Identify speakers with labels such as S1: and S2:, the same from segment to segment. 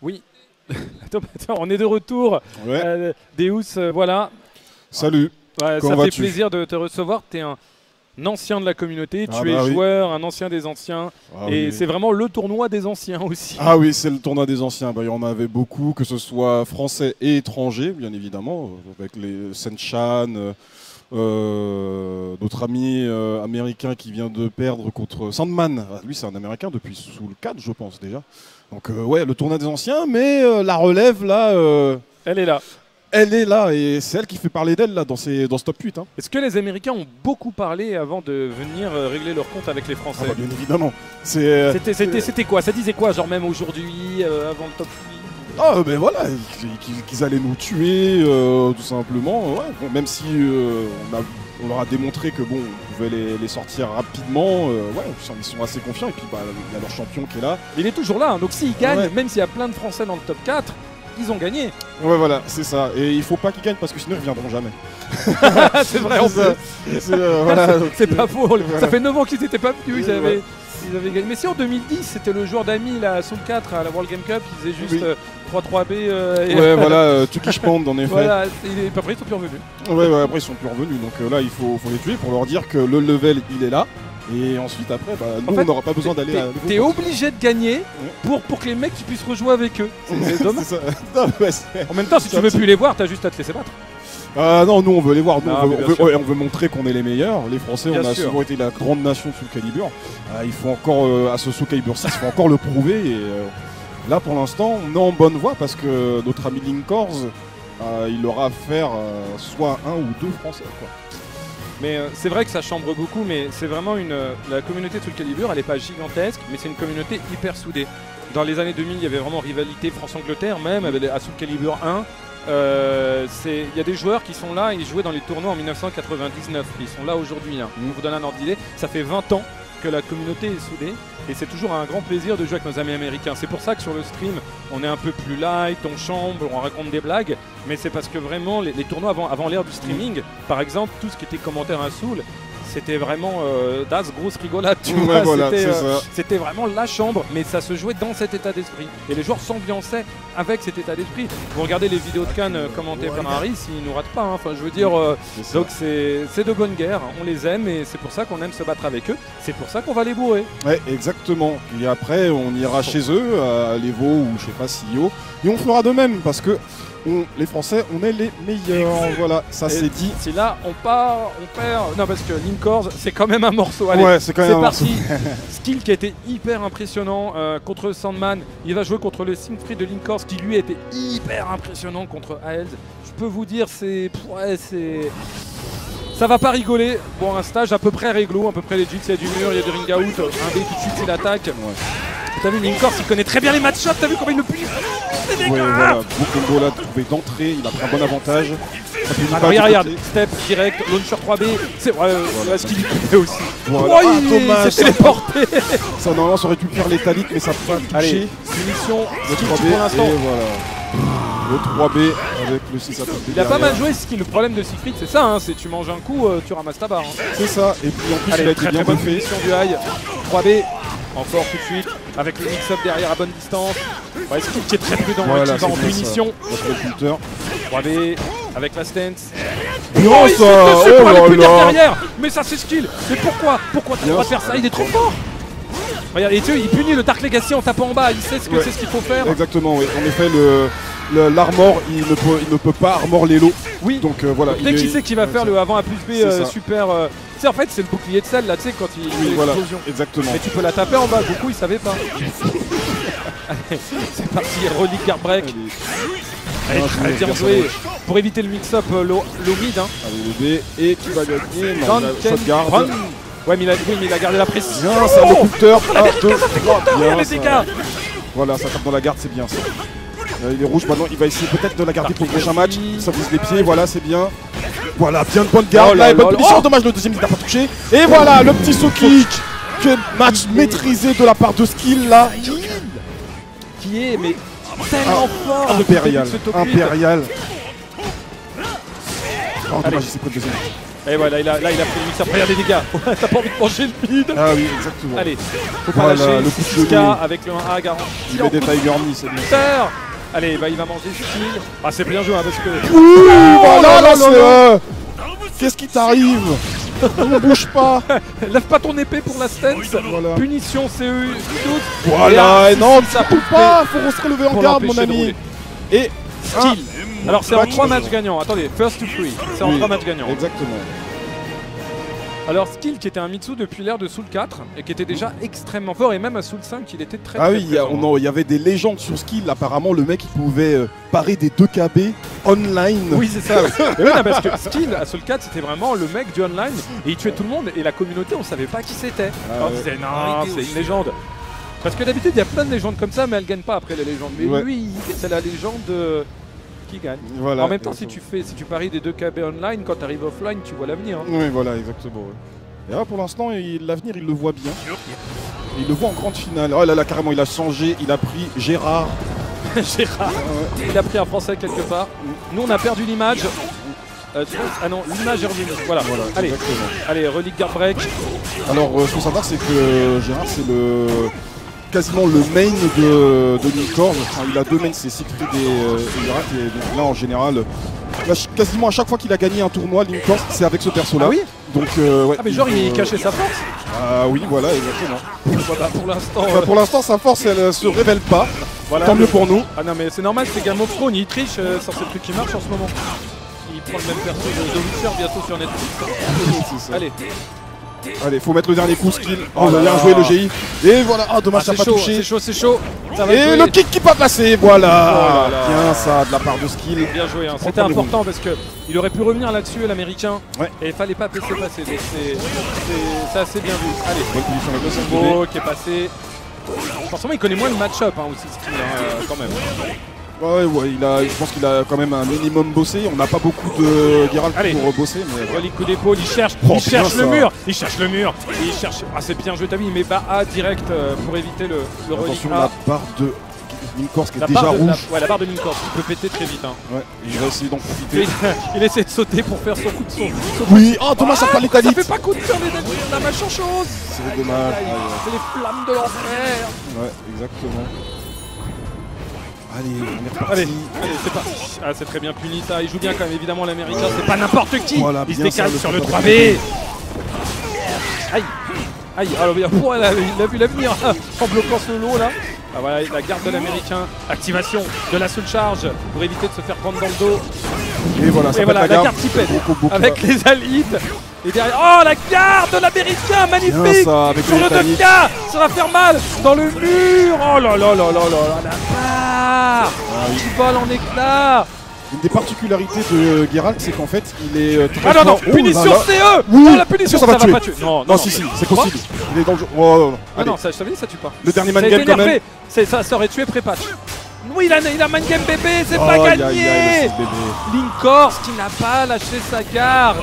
S1: Oui. Attends, on est de retour.
S2: Ouais.
S1: Deus, voilà.
S2: Salut.
S1: Ouais,
S2: Comment
S1: ça fait
S2: vas-tu?
S1: plaisir de te recevoir. Tu es un ancien de la communauté,
S2: Ah
S1: tu es
S2: bah oui.
S1: joueur, un ancien des anciens.
S2: Ah
S1: et
S2: oui.
S1: c'est vraiment le tournoi des anciens aussi.
S2: Ah oui, c'est le tournoi des anciens. Bah, il y en avait beaucoup, que ce soit français et étrangers, bien évidemment, avec les Senchan, notre ami américain qui vient de perdre contre Sandman. Ah, lui, c'est un américain depuis sous le 4, je pense déjà. Donc, ouais, le tournoi des anciens, mais la relève, là,
S1: Elle est là.
S2: elle est là, et c'est elle qui fait parler d'elle, là, dans ce top 8. Hein.
S1: Est-ce que les Américains ont beaucoup parlé avant de venir régler leur compte avec les
S2: Ah
S1: Français?
S2: bah, bien évidemment. C'est.
S1: C'était quoi? Ça disait quoi? Genre même aujourd'hui, avant le top 8?
S2: Ah ben voilà, qu'ils allaient nous tuer, tout simplement. Ouais. Bon, même si on leur a démontré que bon, on pouvait les sortir rapidement. Ouais, ils sont assez confiants. Et puis bah, il y a leur champion qui est là.
S1: Il est toujours là, hein. Donc s'ils gagnent,
S2: Ouais.
S1: même s'il y a plein de Français dans le top 4, ils ont gagné.
S2: Ouais voilà, c'est ça. Et il faut pas qu'ils gagnent parce que sinon ils reviendront jamais.
S1: C'est vrai, en
S2: C'est ça.
S1: plus.
S2: Voilà,
S1: C'est
S2: donc,
S1: pas faux.
S2: voilà.
S1: Ça fait 9 ans qu'ils n'étaient pas venus.
S2: Ouais.
S1: Ils avaient gagné. Mais si en 2010, c'était le joueur d'Ami là, Soul 4 à la World Game Cup, ils faisaient juste
S2: Oui.
S1: 3-3B.
S2: Ouais voilà, Turkish Pond en effet.
S1: Voilà, et après ils sont plus revenus.
S2: Ouais, après ils sont plus revenus. Donc là il faut les tuer pour leur dire que le level il est là. Et ensuite après, bah, nous
S1: En fait,
S2: on n'aura pas besoin d'aller à
S1: T'es obligé de gagner pour que les mecs tu puisses rejouer avec eux. C'est dommage.
S2: C'est ça. Non, ouais, c'est-
S1: En même temps, si tu veux plus les voir, t'as juste à te laisser battre.
S2: Ah non, nous on veut les voir, nous,
S1: Ah, mais bien sûr.
S2: on veut montrer qu'on est les meilleurs. Les Français,
S1: Bien
S2: on a
S1: sûr.
S2: souvent été la grande nation sous le calibre. Il faut encore, à ce Soul Calibur 6, il faut encore le prouver. Et là pour l'instant, on est en bonne voie parce que notre ami Linkors, il aura à faire soit un ou deux Français. Quoi.
S1: Mais c'est vrai que ça chambre beaucoup, mais c'est vraiment la communauté de Soul Calibur, elle n'est pas gigantesque, mais c'est une communauté hyper soudée. Dans les années 2000, il y avait vraiment rivalité France-Angleterre, même à Soul Calibur 1. Il y a des joueurs qui sont là, ils jouaient dans les tournois en 1999, ils sont là aujourd'hui. Hein. Pour vous donner un ordre d'idée, ça fait 20 ans que la communauté est soudée et c'est toujours un grand plaisir de jouer avec nos amis américains. C'est pour ça que sur le stream, on est un peu plus light, on chambre, on raconte des blagues, mais c'est parce que vraiment les tournois avant l'ère du streaming, par exemple, tout ce qui était commentaire à Soul, c'était vraiment das grosse rigolade, tu vois,
S2: voilà, c'est ça.
S1: c'était vraiment la chambre, mais ça se jouait dans cet état d'esprit. Et les joueurs s'ambiançaient avec cet état d'esprit. Vous regardez les vidéos de Cannes commentées par Harris, ils nous ratent pas, hein. Enfin je veux dire,
S2: C'est ça.
S1: donc c'est de bonne guerre, on les aime et c'est pour ça qu'on aime se battre avec eux, c'est pour ça qu'on va les bourrer.
S2: Ouais, exactement. Et après, on ira chez eux, à l'Evo ou je sais pas, CEO, et on fera de même parce que les Français, on est les meilleurs. Voilà, ça c'est dit.
S1: Si là on perd, non parce que Linkors c'est quand même un morceau. Allez,
S2: Ouais, c'est quand même un morceau.
S1: parti. Skill qui a été hyper impressionnant contre Sandman. Il va jouer contre le Siegfried de Linkors qui lui a été hyper impressionnant contre Aels. Je peux vous dire, ça va pas rigoler. Bon, un stage à peu près réglo, à peu près legit. Il y a du mur, il y a du ring out. Un B tout de suite, c'est l'attaque. T'as vu, Linkors il connaît très bien les match-ups. T'as vu comment il le plie.
S2: Ouais, voilà, Bukembo là trouvé d'entrée, il a pris un bon avantage. Ça finit pas
S1: Regarde,
S2: du côté.
S1: step direct, launcher 3B. C'est vrai, ce qu'il fait aussi.
S2: Voilà.
S1: Oh,
S2: Ah,
S1: il
S2: dommage,
S1: s'est téléporté.
S2: Ça normalement ça aurait pu faire l'étalique mais ça peut pas
S1: Allez,
S2: toucher.
S1: punition,
S2: Le
S1: skill
S2: 3B
S1: pour l'instant.
S2: et voilà. Le 3B avec le 6 à
S1: Il a pas mal joué ce qui le problème de Siegfried, c'est ça, hein, c'est tu manges un coup, tu ramasses ta barre. Hein.
S2: C'est ça, et puis en plus il a
S1: Allez,
S2: été
S1: très
S2: bien
S1: bonne
S2: buffé.
S1: punition du high. 3B, encore tout de suite, avec le mix-up derrière à bonne distance. Ouais, Skill qui est très prudent,
S2: Voilà,
S1: qui va en
S2: c'est bien
S1: punition.
S2: ça. Notre buteur.
S1: 3B, avec la stance.
S2: Non
S1: Oh, il
S2: ça,
S1: saute dessus pour aller
S2: oh
S1: punir
S2: là là.
S1: derrière. Mais ça c'est Skill. Mais pourquoi t'as le droit de faire ça? Il est trop fort. Regarde, et tu vois, il punit le Dark Legacy en tapant en bas. Il sait
S2: Ouais.
S1: c'est ce qu'il faut faire.
S2: Exactement, oui. En effet, l'armor, il ne peut pas armor les lots.
S1: Oui.
S2: Donc voilà.
S1: Dès qu'il sait qu'il va faire le avant A plus B
S2: C'est ça.
S1: super. Tu sais, en fait, c'est le bouclier de sel là, tu sais, quand il fait
S2: Oui, voilà,
S1: l'explosion.
S2: exactement.
S1: Mais tu peux la taper en bas, beaucoup ils savaient pas. Allez, c'est parti, relique guard break. Allez,
S2: Bien
S1: très
S2: joué,
S1: bien
S2: bien
S1: joué.
S2: joué.
S1: Pour éviter le mix-up low mid. Hein.
S2: Allez, le B, et qui va gagner non,
S1: Duncan
S2: il a shot guard.
S1: Run. Ouais, mais il a gardé la précision.
S2: Bien, c'est un occulteur. 1, 2, 3,
S1: Regarde
S2: bien.
S1: les
S2: ça.
S1: dégâts.
S2: Voilà, ça tape dans la garde, c'est bien ça. Il est rouge maintenant, il va essayer peut-être de la garder pour le prochain match. Ça vise les pieds, voilà, c'est bien. Voilà, bien de bonne garde.
S1: Oh là
S2: là, et bonne
S1: là,
S2: punition.
S1: oh.
S2: Dommage, le deuxième il n'a pas touché. Et voilà, le petit saut kick. Quel match maîtrisé de la part de Skill là.
S1: Qui est, mais tellement fort.
S2: Impérial,
S1: Ce top 8.
S2: impérial. Oh,
S1: Allez.
S2: dommage, il s'est pris le deuxième.
S1: Et voilà, là il a pris le mixeur. Regarde les dégâts. T'as pas envie de manger le mid.
S2: Ah oui, exactement.
S1: Allez, faut pas
S2: Voilà,
S1: lâcher.
S2: le coup de
S1: 6K
S2: genou.
S1: avec le 1A garanti.
S2: Il met des Tiger Knee, c'est bien.
S1: Allez, bah il va manger skill. Ah c'est bien joué hein, parce que.
S2: Voilà,
S1: là,
S2: là,
S1: là,
S2: c'est... Qu'est-ce qui t'arrive? On bouge pas.
S1: Lève pas ton épée pour la stance.
S2: Voilà.
S1: Punition CE.
S2: Voilà, et non,
S1: ça
S2: ça peut pas. Faut se relever en
S1: pour
S2: garde, mon
S1: l'empêcher de
S2: ami.
S1: rouler.
S2: Et
S1: Skill. Alors c'est en
S2: match
S1: 3
S2: gagnant.
S1: matchs gagnants. Attendez, first to 3. C'est en
S2: Oui,
S1: 3 matchs gagnants.
S2: Exactement.
S1: Alors Skill qui était un Mitsu depuis l'ère de Soul 4 et qui était déjà extrêmement fort et même à Soul 5 il était très
S2: Ah
S1: très
S2: oui, il y,
S1: présent.
S2: il y avait des légendes sur Skill. Apparemment, le mec il pouvait parer des 2KB online.
S1: Oui c'est ça. Mais oui, non, parce que Skill à Soul 4 c'était vraiment le mec du online et il tuait tout le monde et la communauté on savait pas qui c'était.
S2: Ah
S1: On
S2: ouais.
S1: disait non c'est une légende. Parce que d'habitude il y a plein de légendes comme ça mais elles gagnent pas après les légendes. Mais
S2: Ouais.
S1: lui c'est la légende qui gagne.
S2: Voilà,
S1: En même temps
S2: exactement.
S1: si tu paries des 2KB online quand tu arrives offline tu vois l'avenir. Hein.
S2: Oui, voilà, exactement. ouais. Et là, pour l'instant, l'avenir, il le voit bien. Il le voit en grande finale. Oh là là, carrément, il a changé. Il a pris Gérard.
S1: Gérard, il a pris un français quelque part. Nous on a perdu l'image. Ah non, l'image est revenue. Voilà. Allez,
S2: Exactement.
S1: allez, relique guard break.
S2: Alors, ce qu'il faut savoir, c'est que Gérard, c'est quasiment le main de Linkorz. Enfin, il a deux mains, c'est Siegfried et Gérard. Et donc là, en général, là, quasiment à chaque fois qu'il a gagné un tournoi, Linkorz, c'est avec ce perso-là.
S1: Ah oui.
S2: Donc, ouais,
S1: Ah mais genre il cachait sa force.
S2: Ah oui, voilà, exactement.
S1: Voilà, pour l'instant.
S2: Enfin, pour l'instant, sa force, elle se révèle pas.
S1: Voilà,
S2: Tant mieux pour nous.
S1: Ah non mais c'est normal, c'est Game of Thrones, il triche sur ces trucs qui marchent en ce moment. Il prend le même perso de Witcher bientôt sur Netflix.
S2: C'est ça.
S1: Allez,
S2: Allez, faut mettre le dernier coup, Skill.
S1: Oh là
S2: bien
S1: là.
S2: joué le GI. Et voilà, ah dommage, ça
S1: c'est
S2: n'a pas
S1: chaud,
S2: touché.
S1: c'est chaud, c'est chaud. Ça va
S2: Et
S1: jouer.
S2: le kick qui pas passé, voilà.
S1: Oh là là.
S2: Bien ça, de la part de Skill.
S1: Bien joué, hein.
S2: Prends
S1: C'était
S2: pas le
S1: important parce que il aurait pu revenir là-dessus l'américain.
S2: Ouais.
S1: Et il fallait pas laisser passer. Donc c'est assez bien vu. Allez,
S2: Bonne position avec le
S1: le
S2: Skill.
S1: combo qui est passé. Forcément il connaît moins le match-up hein, aussi Skill quand même.
S2: Ouais, je pense qu'il a quand même un minimum bossé. On n'a pas beaucoup de Geralt
S1: Allez.
S2: pour bosser, mais
S1: Relique coup d'épaule, il cherche
S2: Oh, bien
S1: le
S2: ça.
S1: mur, il cherche le mur, et il cherche. Ah c'est bien joué t'as vu, il met bas A direct pour éviter le relique
S2: attention,
S1: A.
S2: la barre de Linkorz qui est
S1: La
S2: déjà
S1: barre de,
S2: rouge.
S1: la barre de Linkorz, il peut péter très vite. Hein.
S2: Ouais, il va essayer d'en
S1: Et
S2: profiter.
S1: il essaie de sauter pour faire son coup de son.
S2: Oui, oh dommage, ça
S1: Ah,
S2: pas
S1: ça
S2: l'étalite.
S1: fait pas coup de cœur la machin chose.
S2: C'est dommage.
S1: Aïe, aïe,
S2: Ouais,
S1: c'est les flammes de l'enfer.
S2: ouais, exactement. Allez, on est reparti.
S1: Allez, c'est parti. Ah, c'est très bien puni ça. Il joue bien quand même, évidemment, l'américain. C'est pas n'importe qui.
S2: Voilà,
S1: Il se
S2: bien ça,
S1: décale
S2: le
S1: sur le
S2: combat
S1: 3B. Aïe. Aïe. Alors, il a vu l'avenir en bloquant ce lot là. Ah, voilà, la garde de l'américain. Activation de la soul charge pour éviter de se faire prendre dans le dos.
S2: Et voilà, ça
S1: Et
S2: pète
S1: voilà, la garde qui pète.
S2: Beaucoup,
S1: Avec les alides. Et derrière. Oh, la garde de l'américain. Magnifique.
S2: Bien ça, avec
S1: Sur
S2: les
S1: le
S2: Titanic.
S1: 2K. Ça va faire mal. Dans le mur. Oh là là là là là. La barre. Qui vole en éclats.
S2: Une des particularités de Geralt, c'est qu'en fait, il est très
S1: Ah non, non,
S2: fort. Oh
S1: punition
S2: là là.
S1: CE.
S2: Oui.
S1: Non, la punition,
S2: Ça va tuer.
S1: pas tuer. Non,
S2: Non, si, c'est possible. Il est dans le jeu. Oh, non, non.
S1: Ah
S2: Allez,
S1: non, ça, je t'avais dit, ça tue pas.
S2: le dernier
S1: Ça a
S2: man
S1: été
S2: game quand même.
S1: nerfé. Ça aurait tué pré-patch. Oui, il a man game bébé, c'est
S2: Oh,
S1: pas
S2: aïe, aïe,
S1: gagné.
S2: aïe, le bébé.
S1: Linkorz qui n'a pas lâché sa garde.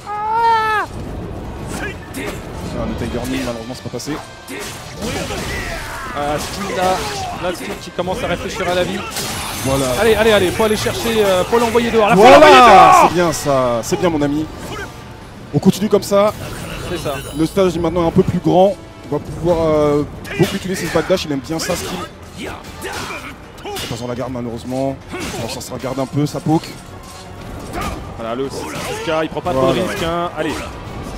S1: Ah,
S2: Ah, le Tiger Knee, malheureusement, c'est pas passé.
S1: Skill là, Skill qui commence à réfléchir à la vie.
S2: Voilà.
S1: Allez, faut aller chercher, faut l'envoyer dehors. Là, faut l'envoyer
S2: Voilà,
S1: dehors.
S2: c'est bien ça. C'est bien, mon ami. On continue comme ça.
S1: C'est ça.
S2: Le stage est maintenant un peu plus grand. On va pouvoir beaucoup utiliser ses backdash. Il aime bien ça, Skill. Attention, la garde, malheureusement. On s'en se regarde un peu, ça poke.
S1: Voilà, le 6K, il prend pas
S2: Voilà.
S1: trop de risques. Hein. Allez,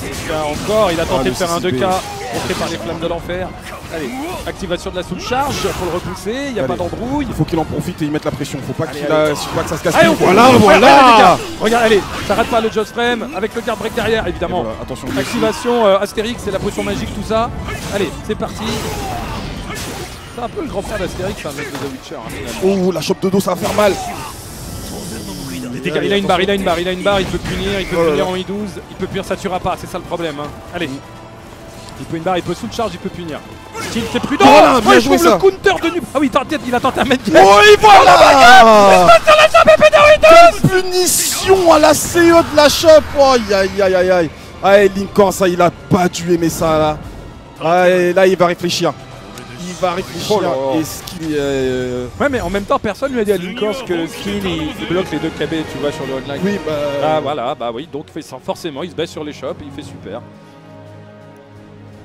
S1: 6K encore, il a tenté
S2: le
S1: de faire un 2K,
S2: 6B.
S1: montré par les flammes de l'enfer. Allez, activation de la soul charge pour le repousser, il n'y a
S2: Allez.
S1: pas d'embrouille.
S2: Il faut qu'il en profite et y mette la pression. Faut pas
S1: Allez,
S2: qu'il
S1: allez.
S2: faut pas que ça se casse.
S1: Allez,
S2: Voilà,
S1: regarde les
S2: voilà.
S1: dégâts. Regarde, allez, ça rate pas le Just Frame avec le guard break derrière, évidemment.
S2: Voilà, attention.
S1: Activation Astérix, c'est la potion magique, tout ça. Allez, c'est parti. C'est un peu le grand frère d'Astérix, un mec de The Witcher. Hein, finalement.
S2: Oh, la chope de dos, ça va faire mal.
S1: Les dégâts, il a une barre, il peut punir, il peut
S2: Oh là
S1: punir
S2: là.
S1: en I12, il peut punir, ça tuera pas, c'est ça le problème. Hein. Allez, il peut une barre, il peut sous charge, il peut punir. Skill, c'est prudent.
S2: Voilà, bien
S1: il
S2: joué,
S1: trouve
S2: ça.
S1: le counter de nu. Ah oui, il a tenté un mètre.
S2: Oui, voilà.
S1: Quelle
S2: Punition à la CE de la chope. Oh, aïe, aïe, aïe, aïe, aïe. Allez, Linkorz, ça, il a pas dû aimer ça, là. Allez, là, il va réfléchir. va réfléchir.
S1: Oh là là.
S2: Et Skill.
S1: Ouais, mais en même temps, personne lui a dit à Linkors que Skill il bloque les 2 KB, tu vois, sur le online.
S2: Oui, bah.
S1: Ah voilà, bah oui, donc forcément il se baisse sur les shops et il fait super.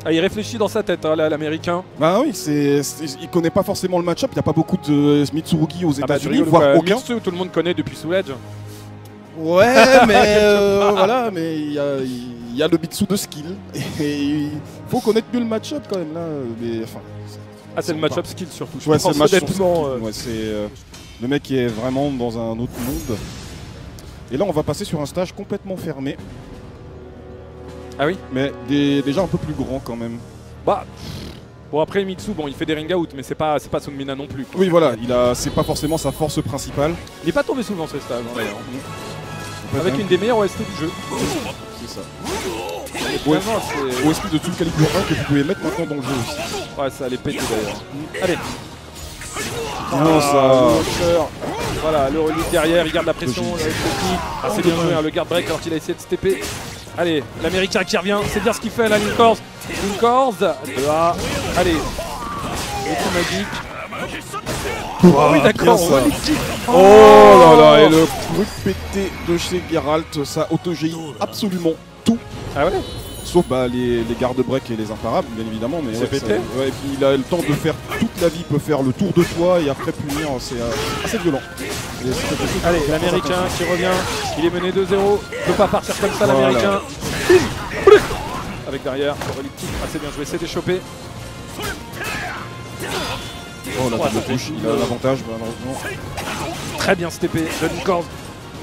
S1: Ah, il réfléchit dans sa tête, hein, là, l'américain.
S2: Bah oui, il connaît pas forcément le match-up. Il n'y a pas beaucoup de Mitsurugi aux
S1: Ah bah,
S2: États-Unis, voire aucun.
S1: Mitsu, tout le monde connaît depuis Soulage.
S2: Ouais, mais voilà, mais il y a le Mitsu de Skill. Et il faut connaître mieux le match-up quand même là. Mais enfin.
S1: Ah, c'est le match-up skill surtout.
S2: Ouais, c'est le match
S1: honnêtement.
S2: Ouais, c'est le mec qui est vraiment dans un autre monde. Et là, on va passer sur un stage complètement fermé.
S1: Ah oui.
S2: Mais déjà un peu plus grand quand même.
S1: Bah. Bon, après Mitsu, bon, il fait des ring out, mais c'est pas Sunmina non plus. Quoi.
S2: Oui, voilà, c'est pas forcément sa force principale.
S1: Il est pas tombé souvent ce stage, hein, d'ailleurs. Avec une des meilleures OST du jeu.
S2: C'est ça.
S1: Vraiment, c'est.
S2: OST de Soul Calibur 1 que vous pouvez mettre maintenant dans le jeu aussi.
S1: Ouais, ça allait péter d'ailleurs. Allez.
S2: Non,
S1: ça. Voilà, le relique derrière, il garde la pression. Ah, c'est bien joué, hein, le guard break alors qu'il a essayé de stepper. Allez, l'américain qui revient, c'est bien ce qu'il fait là, Linkors. Linkors, 2A. Allez. Le coup magique. Oh oui, d'accord.
S2: Oh là là, et le truc pété de chez Geralt, ça auto-GI absolument tout.
S1: Ah ouais.
S2: Sauf bah, les garde-break et les imparables, bien évidemment. Mais
S1: c'est pété.
S2: Ouais, et puis il a le temps de faire toute la vie, il peut faire le tour de toi et après punir, c'est assez violent.
S1: Allez, l'américain qui revient, il est mené 2-0, il peut pas partir comme ça,
S2: voilà.
S1: l'américain. Avec derrière, le relique assez bien joué, c'est déchopé.
S2: Oh la double touche, il a l'avantage malheureusement.
S1: Très bien steppé de Linkors.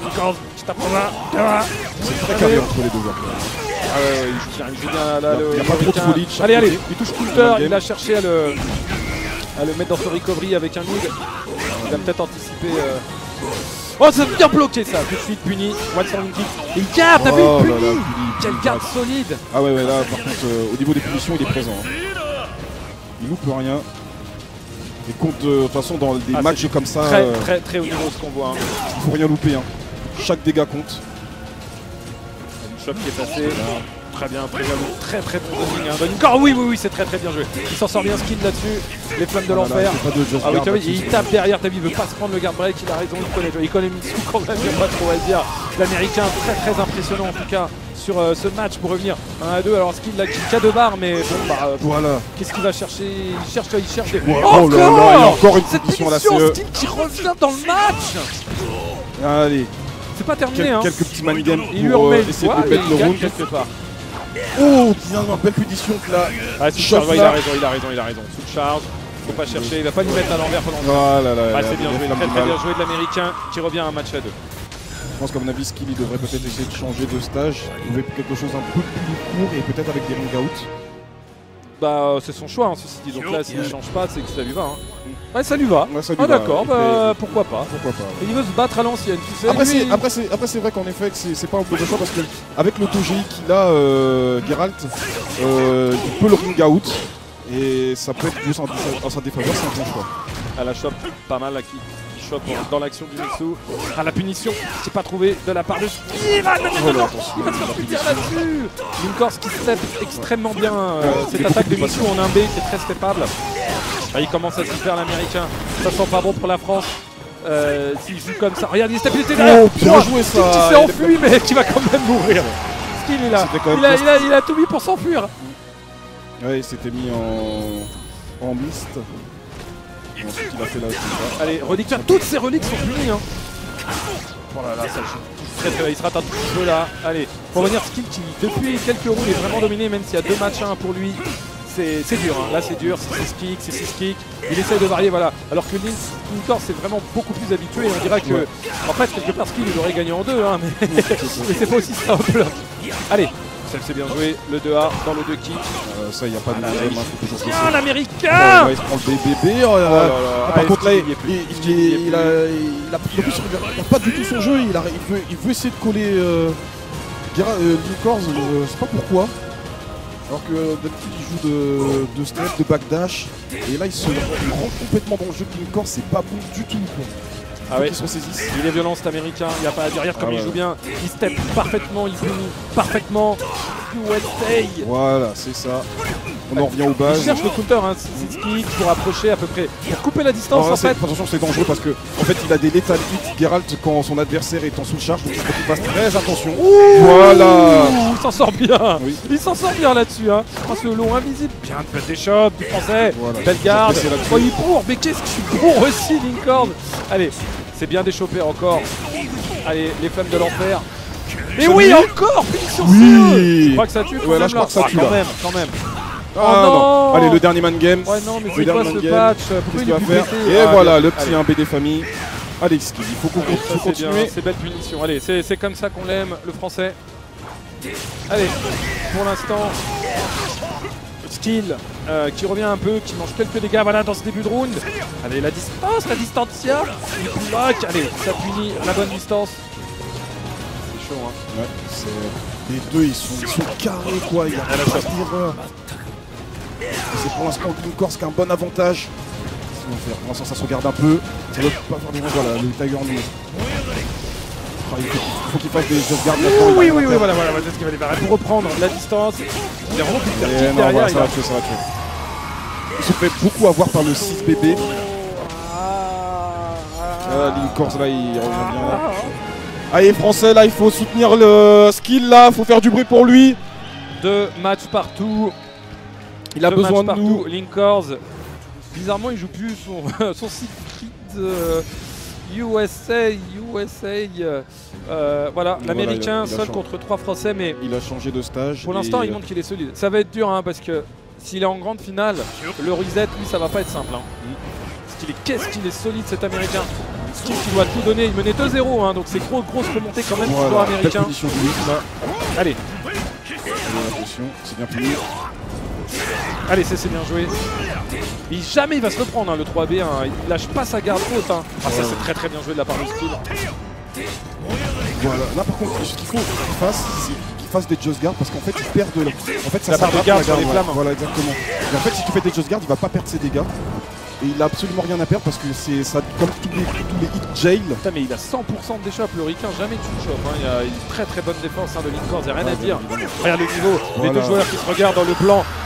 S1: Linkors, je t'apprends là.
S2: C'est très carré entre les deux joueurs.
S1: Ah ouais, il joue bien là.
S2: Il n'y a pas trop de folie.
S1: Allez, il touche counter, il a cherché à le mettre dans son recovery avec un mid. Il a peut-être anticipé. Oh, ça a bien bloqué ça, tout de suite puni. One standing kick. Il garde, t'as vu le puni. Quelle garde solide.
S2: Ah ouais, là par contre, au niveau des punitions, il est présent. Hein. Il loupe rien. Et compte de toute façon dans des matchs comme ça.
S1: Très haut niveau ce qu'on voit. Hein.
S2: Il faut rien louper. Hein. Chaque dégât compte.
S1: Une shot qui est passée. Très bien, très bon running. Hein. Encore oui, c'est très bien joué. Il s'en sort bien Skill là-dessus. Les flammes de l'enfer. Ah oui, il tape derrière, t'as vu, il veut pas se prendre le guard break, il a raison, il connaît Mitsu quand même, il n'y a pas trop à dire. L'américain très impressionnant en tout cas sur ce match pour revenir 1-2. Alors Skill là qui a 2 barres, mais bon bah
S2: voilà.
S1: Qu'est-ce qu'il va chercher? Il cherche des...
S2: Oh là là, il y a encore une punition à la CE.
S1: Skill qui revient dans le match.
S2: Allez.
S1: C'est pas terminé hein.
S2: Quelques petits manigames
S1: pour
S2: essayer de mettre le round
S1: quelque part.
S2: Oh, bien, belle punition que là.
S1: Ah, il a raison. Sous charge, faut pas chercher, il va pas lui mettre à l'envers pendant c'est bien joué, très bien joué de l'américain qui revient à un match à 2.
S2: Je pense qu'à mon avis, Skill il devrait peut-être essayer de changer de stage, trouver quelque chose un peu plus court et peut-être avec des ring out.
S1: Bah c'est son choix, hein, ceci dit. Donc là, s'il ne change pas, c'est que ça lui va. Hein. Ouais, ça lui va.
S2: Ouais,
S1: ah d'accord, bah pourquoi pas.
S2: Pourquoi pas.
S1: Et il veut se battre à l'ancienne, tu sais.
S2: Après, c'est vrai qu'en effet, c'est pas un mauvais choix parce qu'avec l'auto-GI qu'il a, Geralt, il peut le ring out. Et ça peut être plus en sa défaveur, c'est un bon choix.
S1: À la chope, pas mal là qui chope dans l'action du Mitsu. Ah la punition, c'est pas trouvé de la part de Skill. Il va se faire punir là-dessus. Linkors qui step extrêmement bien cette attaque de Mitsu en 1B qui est très steppable. Ah, il commence à se faire l'américain. Ça sent pas bon pour la France. S'il joue comme ça, regarde, il step, il était derrière.
S2: Oh, bien joué ça.
S1: Qui s'est enfui mais qui va quand même mourir. Skill est là. Il a tout mis pour s'enfuir.
S2: Ouais, il s'était mis en mist. Ensuite, il a fait là aussi.
S1: Allez, relique, toutes ces reliques sont punies. Hein. Oh là là, ça il se rate un petit peu là. Allez, pour revenir Skill qui, depuis quelques rounds, est vraiment dominé, même s'il y a 2 matchs à 1 pour lui. C'est dur, hein. Là c'est dur, c'est 6 kicks, c'est 6 kicks. Il essaye de varier, voilà. Alors que Linkors c'est vraiment beaucoup plus habitué. Et on dirait que, en fait, quelque part, Skill il aurait gagné en 2, hein, mais c'est pas aussi simple. Allez. C'est bien joué, le 2A dans le 2 kick.
S2: Ça, il n'y a pas de problème, il faut toujours
S1: laisser. L'américain
S2: il se prend le bébé. Par contre, là, il a pas du tout son jeu. Il veut essayer de coller Linkors, je sais pas pourquoi. Alors que d'habitude, il joue de step, de backdash. Et là, il se rend complètement dans le jeu de Linkors, c'est pas bon du tout.
S1: Ah ouais, il est violent cet américain, il n'y a pas à dire, regarde comme il joue bien, il step parfaitement, il punit parfaitement. USA.
S2: Voilà, c'est ça. On en revient aux
S1: Il
S2: bases.
S1: cherche le counter, hein, c'est kick pour approcher à peu près, pour couper la distance
S2: Alors là,
S1: en fait.
S2: attention, c'est dangereux parce que en fait il a des lethal hits Geralt quand son adversaire est en sous-charge, donc il faut qu'il fasse très attention. Voilà.
S1: Il s'en sort bien.
S2: Oui.
S1: Il s'en sort bien là-dessus. Hein. Oh, ce long invisible. Bien de des shots du français.
S2: Voilà.
S1: Belle garde.
S2: C'est là-dessus.
S1: Oh, il pour. Mais qu'est-ce que je suis pour aussi, Lincoln. Allez, c'est bien déchopé encore. Allez, les flammes de l'enfer. Mais
S2: Celui-
S1: oui, encore punition
S2: Oui.
S1: CE. Je crois que ça tue.
S2: Ouais, là, je crois que ça tue,
S1: Quand
S2: là.
S1: même, quand même.
S2: Ah
S1: Oh
S2: non.
S1: non.
S2: Allez, le dernier man game.
S1: Ouais, non, mais
S2: Le
S1: c'est quoi
S2: dernier
S1: ce
S2: man game.
S1: patch?
S2: Qu'est-ce
S1: Pourquoi
S2: qu'il
S1: il est
S2: va
S1: plus
S2: faire?
S1: pété?
S2: Et
S1: Ah,
S2: voilà,
S1: bien.
S2: le petit
S1: Allez.
S2: 1B des familles. Allez, Skill, il faut qu'on
S1: Allez, ça, c'est bien,
S2: continue.
S1: c'est belle punition. Allez, c'est comme ça qu'on l'aime, le français. Allez, pour l'instant, Skill qui revient un peu, qui mange quelques dégâts voilà, dans ce début de round. Allez, la distancia. Il bloque. Allez, ça punit à la bonne distance. C'est chaud, hein.
S2: Ouais, les deux, ils sont carrés, quoi. Il y a pas d'erreur. C'est pour l'instant Linkorz qui a un bon avantage. Sinon, pour l'instant, ça se regarde un peu. Ça doit pas faire des bons. Voilà, le Tiger Nose. Il faut qu'il fasse des just guards maintenant.
S1: Oui, voilà, c'est ce qu'il va aller faire. Pour reprendre la distance, il est vraiment plus
S2: Et
S1: fertile
S2: non,
S1: derrière.
S2: voilà,
S1: il
S2: ça
S1: a-
S2: va tuer, ça va tuer. Il se fait beaucoup avoir par le 6BB. Linkorz, là, il revient bien là. Allez, français, là, il faut soutenir le skill, là. Il faut faire du bruit pour lui.
S1: 2 matchs partout.
S2: Il a
S1: Deux
S2: besoin
S1: matchs
S2: de nous.
S1: partout. Linkorz, bizarrement, il joue plus son, son Siegfried USA. Voilà, l'américain
S2: il a
S1: seul
S2: changé.
S1: contre 3 français, mais
S2: Il a changé de stage.
S1: pour l'instant,
S2: et-
S1: il montre qu'il est solide. Ça va être dur hein, parce que s'il est en grande finale, le reset, lui, ça va pas être simple. Hein. Qu'est-ce qu'il est solide cet américain. Skill qui doit tout donner. Il menait 2-0, hein, donc c'est grosse remontée quand même pour le
S2: Voilà, belle
S1: américain.
S2: position du Lick, là.
S1: Allez,
S2: Allez, attention, c'est bien puni.
S1: allez, c'est bien joué. Mais jamais il va se reprendre, hein, le 3B. Hein. Il lâche pas sa garde haute. Hein. Ah, ça, c'est très bien joué de la part de Skill.
S2: Voilà, là par contre, ce qu'il faut qu'il fasse, c'est qu'il fasse des just guards parce qu'en fait, il perd de la. En fait, ça
S1: La part de
S2: s'attrape,
S1: garde
S2: la
S1: sur les
S2: ouais.
S1: flammes.
S2: Voilà, exactement. Et en fait, si tu fais des just guards, il va pas perdre ses dégâts. Et il a absolument rien à perdre parce que c'est ça, comme tous les hits jail.
S1: Putain, mais il a 100% d'échappe, le Ricain, jamais tu le chopes. Hein. Il a une très bonne défense hein, de Linkorz, il n'y a rien à dire. Regarde le niveau, les
S2: Voilà.
S1: deux joueurs qui se regardent dans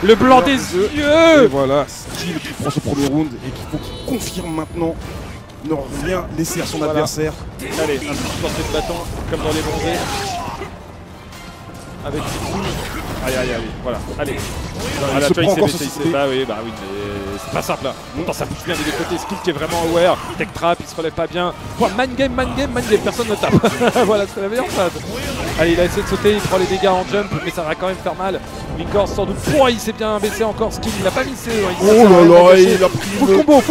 S1: le blanc des
S2: Et
S1: yeux.
S2: voilà, Skill qui prend ce premier round et qu'il faut qu'il confirme maintenant. Ne rien laisser à son
S1: Voilà.
S2: adversaire.
S1: Allez, un petit portée de bâton, comme dans les bronzés. Avec ses coups. Allez, voilà, allez.
S2: il se prend encore ce
S1: baissé,
S2: système.
S1: Bah oui, mais c'est pas simple là. Pourtant ça pousse bien des deux côtés, Skill qui est vraiment aware, tech trap, il se relève pas bien. Voilà, man game, personne ne tape. Voilà, c'est la meilleure phase. Allez, il a essayé de sauter, il prend les dégâts en jump, mais ça va quand même faire mal. Linkorz sans doute. Oh, il s'est bien baissé encore, Skill, il a pas missé.
S2: Oh là là, il a pris
S1: full combo.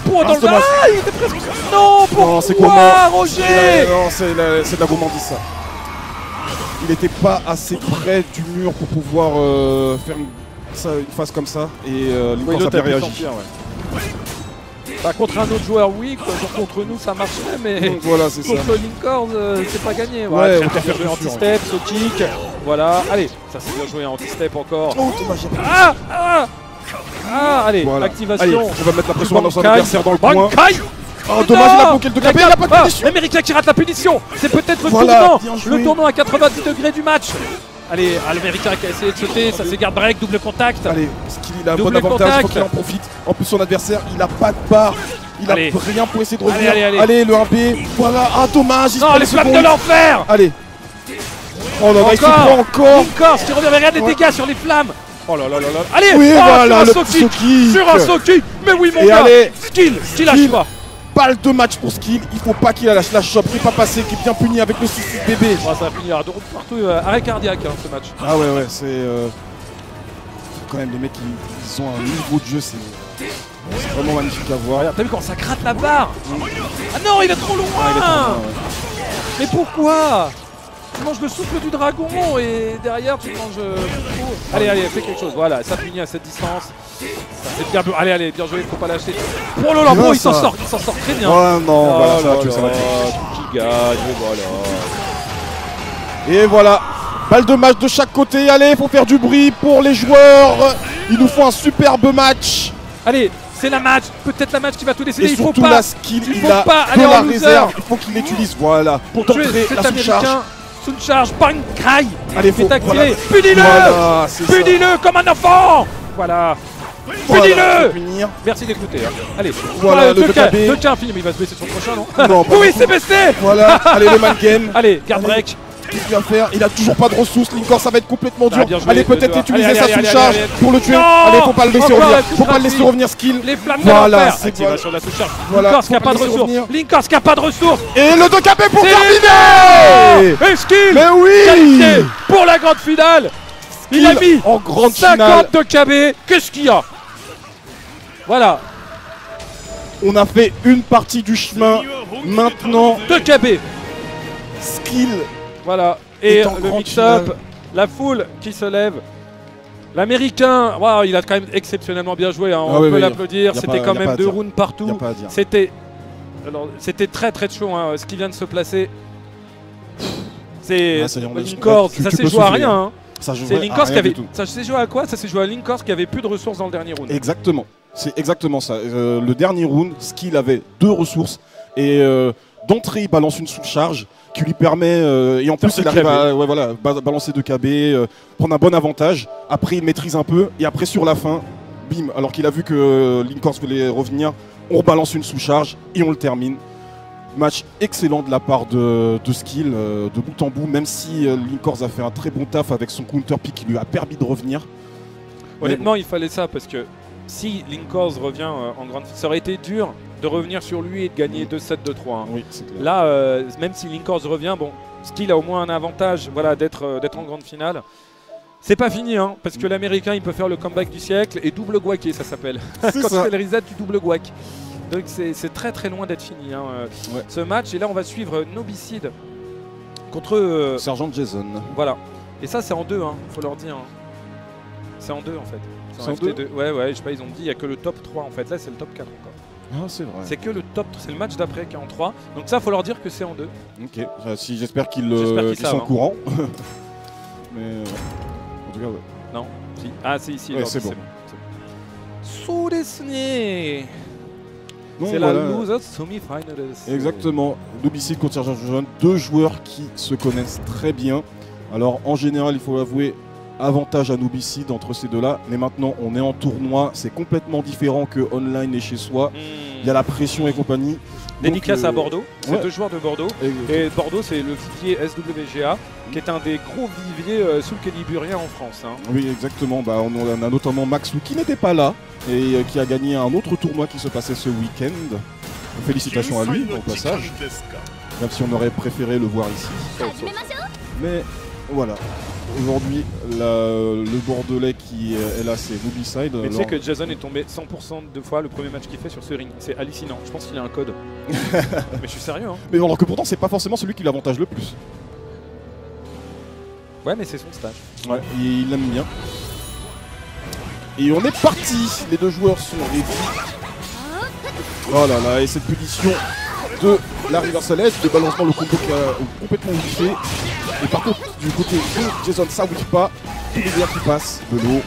S1: Pour dans le
S2: dommage.
S1: ah, il était presque. Non,
S2: Non, c'est
S1: pourquoi,
S2: comment
S1: Roger?
S2: Non, c'est de la gourmandise ça. Il n'était pas assez près du mur pour pouvoir faire une phase comme ça. Et Linkorz a bien réagi.
S1: Bah, contre un autre joueur, oui. Contre nous, ça marcherait, mais
S2: Donc voilà, c'est ça.
S1: contre Linkorz, c'est pas gagné.
S2: Ouais,
S1: Voilà,
S2: on
S1: très
S2: t'a
S1: bien joué
S2: fait
S1: anti-step, saut kick. Voilà, allez, ça c'est bien joué anti-step encore.
S2: Oh, dommage.
S1: Allez,
S2: Voilà.
S1: activation.
S2: Allez, on va mettre la pression dans son
S1: Bankai.
S2: adversaire dans le coin.
S1: Bankai.
S2: Oh, dommage, il a bloqué le 2KB, il a pas de punition.
S1: L'américain qui rate la punition. C'est peut-être le
S2: Voilà,
S1: tournant.
S2: bien joué.
S1: Le tournant à 90 degrés du match. Allez, l'américain qui a essayé de sauter, ça c'est garde break, double contact.
S2: Allez, Skill, il a un bon
S1: Double
S2: avantage, il faut
S1: contact.
S2: qu'il en profite. En plus, son adversaire, il a pas de barre. Il a
S1: Allez.
S2: rien pour essayer de revenir.
S1: Allez.
S2: Le 1B. Voilà, ah, dommage. Il se
S1: Non,
S2: prend
S1: les
S2: des
S1: flammes de
S2: secondes.
S1: l'enfer.
S2: Allez. Oh là là, il se prend encore.
S1: Linkorz qui revient, mais regarde les
S2: Ouais.
S1: dégâts sur les flammes. Oh là là là là. Allez,
S2: Oui,
S1: oh,
S2: voilà,
S1: sur un
S2: le
S1: saut kick.
S2: kick.
S1: Sur un saut kick. Mais oui, mon
S2: Et
S1: gars.
S2: allez.
S1: Skill lâche pas.
S2: Balle de match pour Skill. Il faut pas qu'il lâche la chope. Il n'est pas passé, qui est bien puni avec le 6-6 BB.
S1: Oh, ça va finir à deux rounds partout. Arrêt cardiaque, hein, ce match.
S2: Ah ouais, c'est. Quand même, les mecs, ils ont un niveau de jeu, c'est vraiment magnifique à voir.
S1: Regarde, t'as vu quand ça gratte la barre. Ah non, il est trop loin.
S2: Ah, il est trop loin, ouais.
S1: Mais pourquoi? Tu manges le souffle du dragon et derrière tu manges. Allez, fais quelque chose. Voilà, ça finit à cette distance. C'est bien. Allez, bien joué, faut pas lâcher. Oh là là,
S2: Bien,
S1: bon, il s'en
S2: ça.
S1: sort très bien.
S2: Oh non, voilà, ça va
S1: là
S2: tuer, ça va
S1: là,
S2: tuer.
S1: tout qui gagne, et voilà.
S2: Et voilà, balle de match de chaque côté. Allez, il faut faire du bruit pour les joueurs. Il nous faut un superbe match.
S1: Allez, c'est la match, peut-être la match qui va tout décider.
S2: Et
S1: Il faut
S2: surtout
S1: pas.
S2: la skill,
S1: il
S2: il
S1: faut
S2: a
S1: pas
S2: de
S1: aller
S2: la
S1: en loser.
S2: réserve. Il faut qu'il l'utilise, voilà,
S1: Pour
S2: d'entrer
S1: tuer
S2: la
S1: cet
S2: sous-charge.
S1: américain Sound charge, bang, cry.
S2: Allez,
S1: Fais
S2: faut...
S1: tactiler.
S2: Voilà.
S1: Punis-le.
S2: Voilà, c'est ça.
S1: Punis-le comme un enfant. Voilà.
S2: Voilà,
S1: Punis-le.
S2: faut punir.
S1: Merci d'écouter. Hein. Allez,
S2: Voilà, le
S1: 2K,
S2: 2KB.
S1: 2K infini, mais il va se baisser sur le prochain, non?
S2: Non, pas
S1: oui,
S2: du tout.
S1: c'est baissé.
S2: Voilà, allez le mannequin.
S1: Allez, guard
S2: Allez.
S1: break.
S2: Qu'est-ce qu'il va faire? Il a toujours pas de ressources, Linkor, ça va être complètement dur.
S1: bien joué,
S2: Allez,
S1: bien
S2: peut-être
S1: joué.
S2: utiliser
S1: Allez,
S2: sa
S1: allez,
S2: sous-charge
S1: allez,
S2: pour le tuer.
S1: Non.
S2: Allez, faut pas le laisser
S1: Encore la
S2: revenir. Faut pas le laisser
S1: sous-charge.
S2: revenir skill.
S1: Les flammes de
S2: Voilà,
S1: l'enfer.
S2: c'est
S1: Activation de la sous-charge.
S2: Voilà,
S1: Linkors qui a
S2: faut
S1: pas de
S2: pas laisser
S1: ressources.
S2: revenir.
S1: Linkors qui a pas de ressources.
S2: Et le 2KB pour
S1: C'est
S2: terminer.
S1: Et skill.
S2: Mais oui.
S1: Qualité pour la grande finale. Il a mis
S2: en grande finale.
S1: 50 de KB. Qu'est-ce qu'il y a? Voilà,
S2: On a fait une partie du chemin. Maintenant,
S1: 2 KB.
S2: skill.
S1: Voilà. Et
S2: est en
S1: le
S2: grande
S1: mix-up,
S2: finale.
S1: la foule qui se lève. L'américain, waouh, il a quand même exceptionnellement bien joué. Hein.
S2: Ah
S1: On
S2: oui,
S1: peut
S2: oui,
S1: l'applaudir.
S2: y a
S1: C'était
S2: pas-
S1: quand
S2: y a
S1: même
S2: pas à
S1: 2
S2: dire.
S1: rounds
S2: Y a
S1: partout.
S2: pas à dire.
S1: C'était très très chaud hein, ce qui vient de se placer. C'est
S2: Ah, ça y est, on est-
S1: Linkors,
S2: tu
S1: ça
S2: peux
S1: s'est joué à
S2: souffler,
S1: rien.
S2: hein.
S1: Hein.
S2: Ça joue
S1: C'est
S2: à
S1: Linkors qui
S2: rien
S1: avait.
S2: du tout.
S1: Ça s'est joué à quoi? Ça s'est joué à Linkors qui avait plus de ressources dans le dernier round.
S2: Exactement. C'est exactement ça. Le dernier round, Skill avait 2 ressources et d'entrée il balance une sous-charge qui lui permet et en plus
S1: Faire
S2: il
S1: deux
S2: arrive à
S1: KB.
S2: ouais, voilà, balancer 2 KB, prendre un bon avantage. Après il maîtrise un peu et après sur la fin, bim. Alors qu'il a vu que Linkors voulait revenir, on rebalance une sous-charge et on le termine. Match excellent de la part de Skill, de bout en bout, même si Linkors a fait un très bon taf avec son counter pick qui lui a permis de revenir.
S1: Honnêtement, il fallait ça parce que si Linkors revient en grande, ça aurait été dur de revenir sur lui et de gagner 2-7, 2-3. Hein.
S2: Oui, c'est clair.
S1: Là, même si Linkors revient, bon, Skill a au moins un avantage, voilà, d'être en grande finale. C'est pas fini, hein, parce que l'Américain, il peut faire le comeback du siècle et double guaqué, ça s'appelle. Quand tu
S2: ça.
S1: fais le reset, tu double guac. Donc c'est très très loin d'être fini, hein,
S2: Ouais.
S1: ce match. Et là, on va suivre Nobicide contre
S2: Sergent Jason.
S1: voilà. Et ça, c'est en 2, hein, faut leur dire. Hein. C'est en 2 en fait.
S2: C'est en
S1: FT2. Ouais, ouais, je sais pas, ils ont dit il y a que le top 3 en fait. Là, c'est le top 4 encore.
S2: Ah, c'est vrai.
S1: C'est que le top, c'est le match d'après qui est en 3. Donc ça, faut leur dire que c'est en 2.
S2: Ok, si, j'espère qu'ils
S1: J'espère qu'ils
S2: sont
S1: savent,
S2: au
S1: hein.
S2: courant. Mais en tout cas, ouais.
S1: Non si. Ah, c'est ici.
S2: Ouais,
S1: leur
S2: c'est
S1: dit,
S2: bon.
S1: So desu.
S2: Donc,
S1: C'est
S2: voilà.
S1: la loser semi-finals.
S2: Exactement. Nobicide contre Sergent Jason, 2 joueurs qui se connaissent très bien. Alors en général, il faut l'avouer, avantage à Nobicide entre ces deux-là. Mais maintenant, on est en tournoi, c'est complètement différent que online et chez soi. Il y a la pression et compagnie.
S1: Dédicace
S2: Donc,
S1: à Bordeaux. C'est
S2: ouais.
S1: 2 joueurs de Bordeaux.
S2: Et-
S1: Et Bordeaux, c'est le vivier SWGA, qui est un des gros viviers sous le caliburien en France. Hein.
S2: Oui, exactement. Bah, on a notamment Maxou qui n'était pas là et qui a gagné un autre tournoi qui se passait ce week-end. Félicitations à lui, au passage. Même si on aurait préféré le voir ici. Mais voilà. Aujourd'hui, le Bordelais qui est là, c'est Nobicide.
S1: Mais tu sais que Jason est tombé 100% de fois le premier match qu'il fait sur ce ring. C'est hallucinant. Je pense qu'il a un code. Mais je suis sérieux. Hein.
S2: Mais alors que pourtant, c'est pas forcément celui qui l'avantage le plus.
S1: Ouais, mais c'est son stage.
S2: Ouais, il l'aime bien. Et on est parti. Les 2 joueurs sont ready. Oh là là, et cette punition de la Reversal Edge, de balancement le combo qui a complètement whiffé. Et par contre, du côté de Jason, ça whiff pas. Tous les dégâts qui passent de l'eau.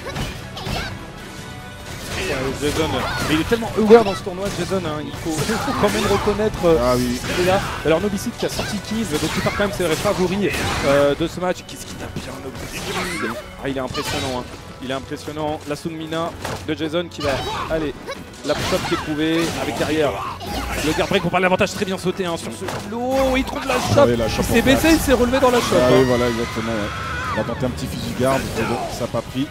S1: Jason, mais il est tellement aware dans ce tournoi, Jason. Hein, il faut quand même reconnaître
S2: Ah oui.
S1: les gars. Alors Nobicide qui a sorti Keys, donc il part quand même ses favoris de ce match. Qu'est-ce qu'il tape bien Nobicide. Ah, il est impressionnant. Hein. Il est impressionnant. La Sunmina de Jason qui va. Allez, la push-up qui est trouvée avec derrière. Le guard break, on parle l'avantage très bien sauté hein, sur ce lot. Il trouve la shot.
S2: Ouais, la shot
S1: Il s'est
S2: en
S1: baissé,
S2: face.
S1: il s'est relevé dans la shot.
S2: Ah
S1: hein.
S2: oui, voilà, exactement. Ouais. On a tenté un petit fusil garde, mais bon, ça n'a pas pris.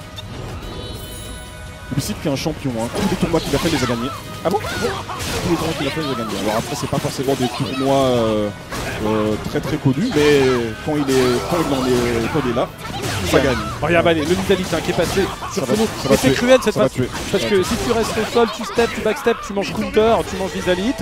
S2: Nobicide qui est un champion, hein. Tous les tournois qu'il a fait, il les a gagnés. Ah bon? Tous les tournois qu'il a fait, il les a gagnés. Alors après, c'est pas forcément des tournois très très connus, mais quand il est là, ça gagne.
S1: Regarde, allez, le Midalit hein, qui est passé sur
S2: Ça va-
S1: ce mot.
S2: ça va
S1: Et c'est
S2: tuer.
S1: cruel cette
S2: Ça va
S1: façon.
S2: tuer.
S1: Parce
S2: Ça
S1: que
S2: va
S1: si tu restes au sol, tu step, tu backstep, tu manges counter, tu manges Visalit.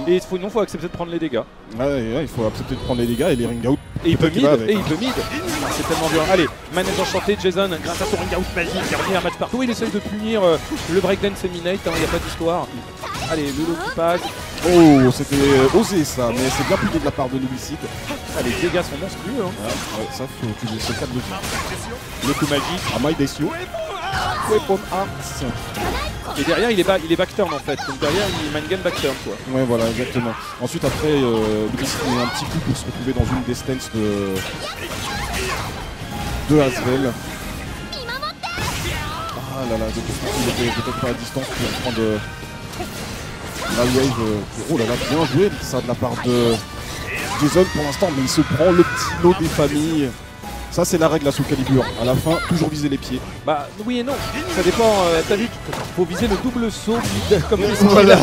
S1: Et il faut accepter de prendre les dégâts.
S2: Ouais, il faut accepter de prendre les dégâts et les ring out.
S1: Et il peut
S2: Peut-être qu'il
S1: mid,
S2: va avec,
S1: et il
S2: hein.
S1: peut mid. Ah, c'est tellement dur. Allez, manette enchantée, Jason, grâce à son ring out magique, il revient un match partout. Il essaye de punir le breakdance Eminate, il n'y a pas d'histoire. Allez, le lot qui passe.
S2: Oh, c'était osé ça, mais c'est bien puni de la part de Nobicide.
S1: Ah, les dégâts sont monstrueux. Hein.
S2: Ouais, ça, faut utiliser ce 4 de vie.
S1: Le coup magique.
S2: Amai Desio. Weapon Arts.
S1: Et derrière, il est backturn en fait. Donc derrière, il mangan backturn quoi.
S2: Ouais, voilà, exactement. Ensuite, après, Lubisit met un petit coup pour se retrouver dans une des stances de Asvel. Ah là là, il était peut-être pas à distance pour prendre la wave. Oh là là, bien joué ça de la part de Jason pour l'instant, mais il se prend le petit lot des familles. Ça, c'est la règle à Soul Calibur. À la fin, toujours viser les pieds.
S1: Bah oui et non, ça dépend. T'as vu, faut viser le double saut comme les
S2: Voilà.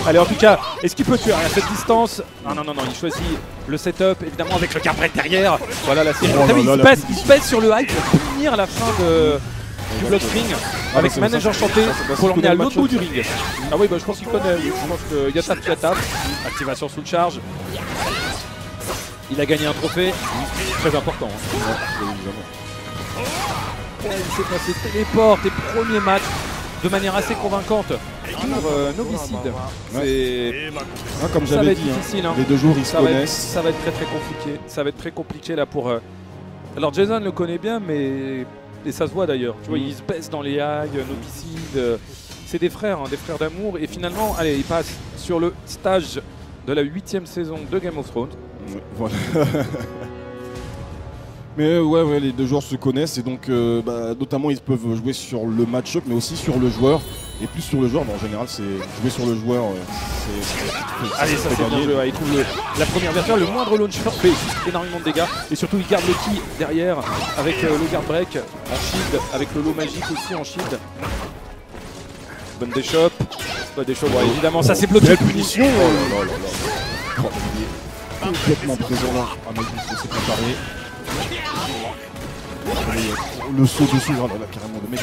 S1: Allez, en tout cas, est-ce qu'il peut tuer à cette distance? Non, non, non, non, il choisit le setup, évidemment, avec le carbret derrière. Voilà la série.
S2: Oh
S1: T'as vu,
S2: là
S1: il
S2: là,
S1: se pèse sur le hype pour finir à la fin du Bloodstring avec
S2: c'est
S1: manège
S2: ça,
S1: enchanté
S2: ça,
S1: pour l'emmener à
S2: le
S1: l'autre
S2: match.
S1: bout du ring. Ah oui, bah je pense qu'il connaît. Oui. Je pense qu'il y a tape. Activation sous le charge. Il a gagné un trophée, très important. Hein. Ouais, il s'est passé téléport tes premiers matchs de manière assez convaincante pour Nobicide.
S2: Comme
S1: Ça va
S2: j'avais
S1: être
S2: dit,
S1: difficile. Hein.
S2: les deux jours ils se
S1: Ça va être
S2: connaissent.
S1: très compliqué. Ça va être très compliqué là pour. Alors Jason le connaît bien, mais et ça se voit d'ailleurs. Tu vois, il se baisse dans les hags, Nobicide. C'est des frères d'amour. Et finalement, allez, il passe sur le stage de la 8e saison de Game of Thrones.
S2: Voilà. Mais ouais, les deux joueurs se connaissent et donc notamment ils peuvent jouer sur le match-up mais aussi sur le joueur. Et plus sur le joueur, en général c'est jouer sur le joueur.
S1: Allez, ça c'est bien joué. Il trouve la première version, le moindre launcher fait juste énormément de dégâts. Et surtout il garde le ki derrière avec le guard break en shield, avec le lot magique aussi en shield. Bonne déchop. Pas déchop, ouais, évidemment ça c'est bloqué.
S2: Quelle punition complètement présent là. Ah mais il s'est préparé. Le saut dessus, oh là là, carrément le mec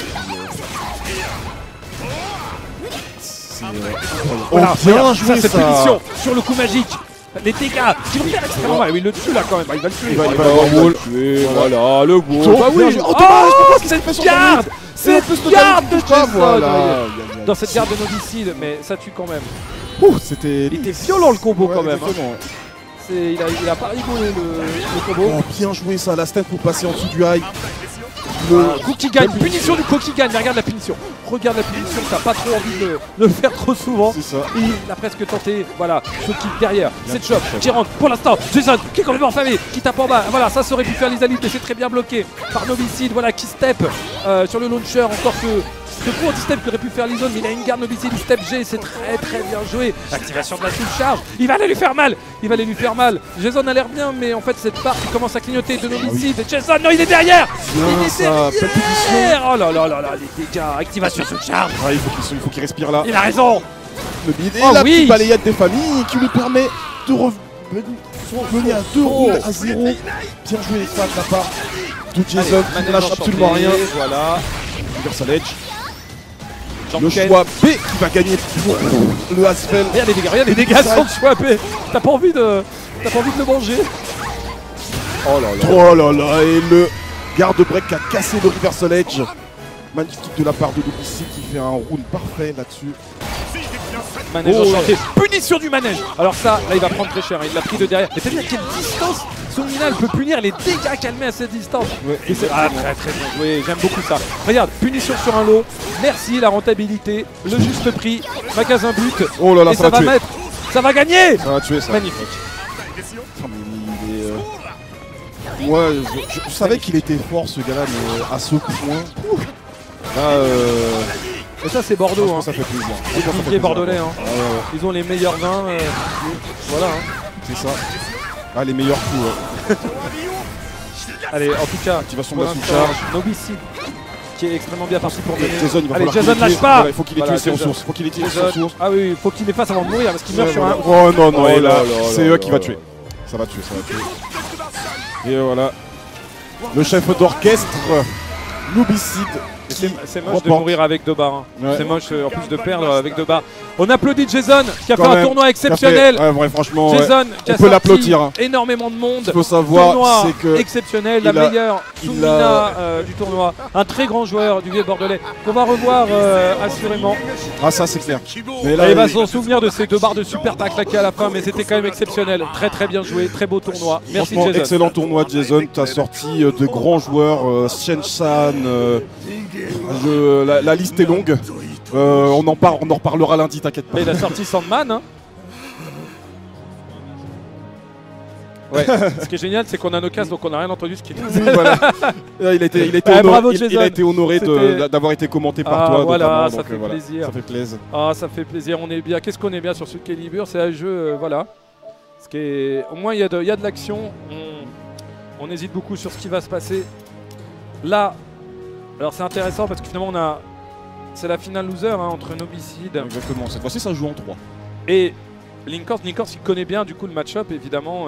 S2: c'est incroyable.
S1: Voilà,
S2: bien
S1: regarde,
S2: joué
S1: cette
S2: ça.
S1: punition sur le coup magique. Les dégâts qui vont faire extrêmement mal. Oui, il le tue là quand même. Il va le tuer.
S2: Il va avoir wall.
S1: Voilà, le wall.
S2: Bah oui.
S1: Oh,
S2: dommage, pourquoi
S1: cette garde. Cette garde de Jason.
S2: Voilà.
S1: Dans cette garde de Nobicide, mais ça tue quand même.
S2: C'était.
S1: Il était violent le combo quand même.
S2: Exactement, ouais.
S1: Il a pas rigolé le combo.
S2: Oh, bien joué ça, la step pour passer en dessous du high.
S1: Cookie gagne, punition du Cookie gagne, regarde la punition. Regarde la punition, t'as pas trop envie de le faire trop souvent.
S2: C'est ça.
S1: Il a presque tenté, voilà, ce kick derrière, cette shot qui rentre pour l'instant. Jason qui est complètement affamé, qui tape en bas. Voilà, ça aurait pu faire les alliés, mais c'est très bien bloqué par Nobicide. Voilà, qui step sur le launcher. Encore ce coup anti-step qu'aurait pu faire Lizone, mais il a une garde Nobicide, il step G, c'est très bien joué. Activation de la sous-charge, il va aller lui faire mal. Jason a l'air bien, mais en fait cette part qui commence à clignoter de Nobicide. Jason, non, il est derrière.
S2: Bien ça, belle position.
S1: Oh là là là là, les dégâts, activation sous-charge.
S2: Ah, il faut qu'il respire là.
S1: Il a raison.
S2: Le bide et
S1: Oh
S2: la
S1: oui.
S2: petite balayette des familles qui lui permet de revenir à 2 rounds à 0. Bien joué ça de la part de Jason qui ne lâche absolument rien.
S1: Voilà.
S2: Universal Edge. Le
S1: Jean-Ken.
S2: choix B qui va gagner pour le Asvel.
S1: Regarde les dégâts sans le choix B. T'as pas envie de le manger.
S2: Oh là là, et le garde break qui a cassé le Reversal Edge. Magnifique de la part de Nobicide qui fait un round parfait là-dessus.
S1: Manège
S2: Oh,
S1: enchanté. Punition du manège. Alors ça, là il va prendre très cher. Il l'a pris de derrière. Mais t'as vu à quelle distance Sominal peut punir les dégâts qu'elle met à cette distance.
S2: Ouais,
S1: Et c'est très bien joué. J'aime beaucoup ça. Regarde, punition sur un lot. Merci la rentabilité, le juste prix, magasin but.
S2: Oh là là,
S1: Et
S2: ça va tuer.
S1: ça va gagner.
S2: Ça va tuer ça.
S1: Magnifique.
S2: Putain, mais il est, Moi, je savais qu'il était fort ce gars-là, mais à ce point. Là,
S1: Et ça c'est Bordeaux.
S2: franchement,
S1: Hein.
S2: ça fait plaisir.
S1: Les Olivier bordelais. Hein.
S2: Ah, ouais,
S1: Ils ont les meilleurs vins. Voilà. Hein.
S2: c'est ça. Ah, les meilleurs coups.
S1: Allez, en tout cas,
S2: Activation
S1: pour
S2: de la
S1: l'instant,
S2: sous-charge.
S1: Nobicide qui est extrêmement bien parti pour mener.
S2: Jason, il va
S1: Allez,
S2: falloir
S1: Jason
S2: qu'il
S1: lâche
S2: utilise-
S1: pas.
S2: voilà, il faut qu'il
S1: Voilà,
S2: utilise ses
S1: Jason.
S2: ressources. Faut qu'il utilise ses
S1: Jason.
S2: ressources.
S1: Ah oui, il faut qu'il les fasse avant de mourir parce qu'il meurt sur un.
S2: Oh non, non,
S1: Oh
S2: et là,
S1: là là
S2: c'est
S1: là
S2: eux qui va
S1: là
S2: tuer. Ça va tuer. Et voilà. Le chef d'orchestre, Nobicide.
S1: C'est moche de
S2: remporte.
S1: mourir avec 2 barres. Hein.
S2: Ouais.
S1: C'est moche en plus de perdre avec 2 barres. On applaudit Jason qui a fait
S2: Quand
S1: un
S2: même,
S1: tournoi
S2: Café.
S1: exceptionnel.
S2: Ouais, ouais, franchement, ouais.
S1: Jason qui a
S2: On peut
S1: sorti
S2: l'applaudir. Hein.
S1: énormément de monde.
S2: Ce qu'il faut savoir,
S1: Tournoi
S2: c'est que
S1: exceptionnel, la
S2: il a-
S1: meilleure
S2: il
S1: Soumina
S2: a-
S1: du tournoi. Un très grand joueur du Vieux Bordelais qu'on va revoir assurément.
S2: ah ça c'est clair. Mais
S1: Et
S2: là,
S1: il va s'en souvenir de ces 2 barres de super tac claquées à la fin, mais c'était quand même exceptionnel. Très bien joué, très beau tournoi. Merci
S2: franchement,
S1: Jason.
S2: excellent tournoi Jason. T'as sorti de grands joueurs, Shen-San, La liste est longue. On en reparlera lundi, t'inquiète pas.
S1: Et il a sorti Sandman. Hein. Ouais. Ce qui est génial, c'est qu'on a nos casques, donc on n'a rien entendu ce qu'il disait.
S2: Voilà. Il a été honoré d'avoir été commenté par toi.
S1: Voilà, ça
S2: donc,
S1: fait plaisir.
S2: Ça fait plaisir.
S1: Ah, ça fait plaisir. On est bien. Qu'est-ce qu'on est bien sur Soul Calibur? C'est un jeu, voilà. Ce qui est, au moins, il y a de l'action. On hésite beaucoup sur ce qui va se passer. Là, alors c'est intéressant parce que finalement, c'est la finale loser hein, entre Nobicide.
S2: Exactement. Cette fois-ci, ça joue en 3.
S1: Et Linkors, il connaît bien du coup le match-up évidemment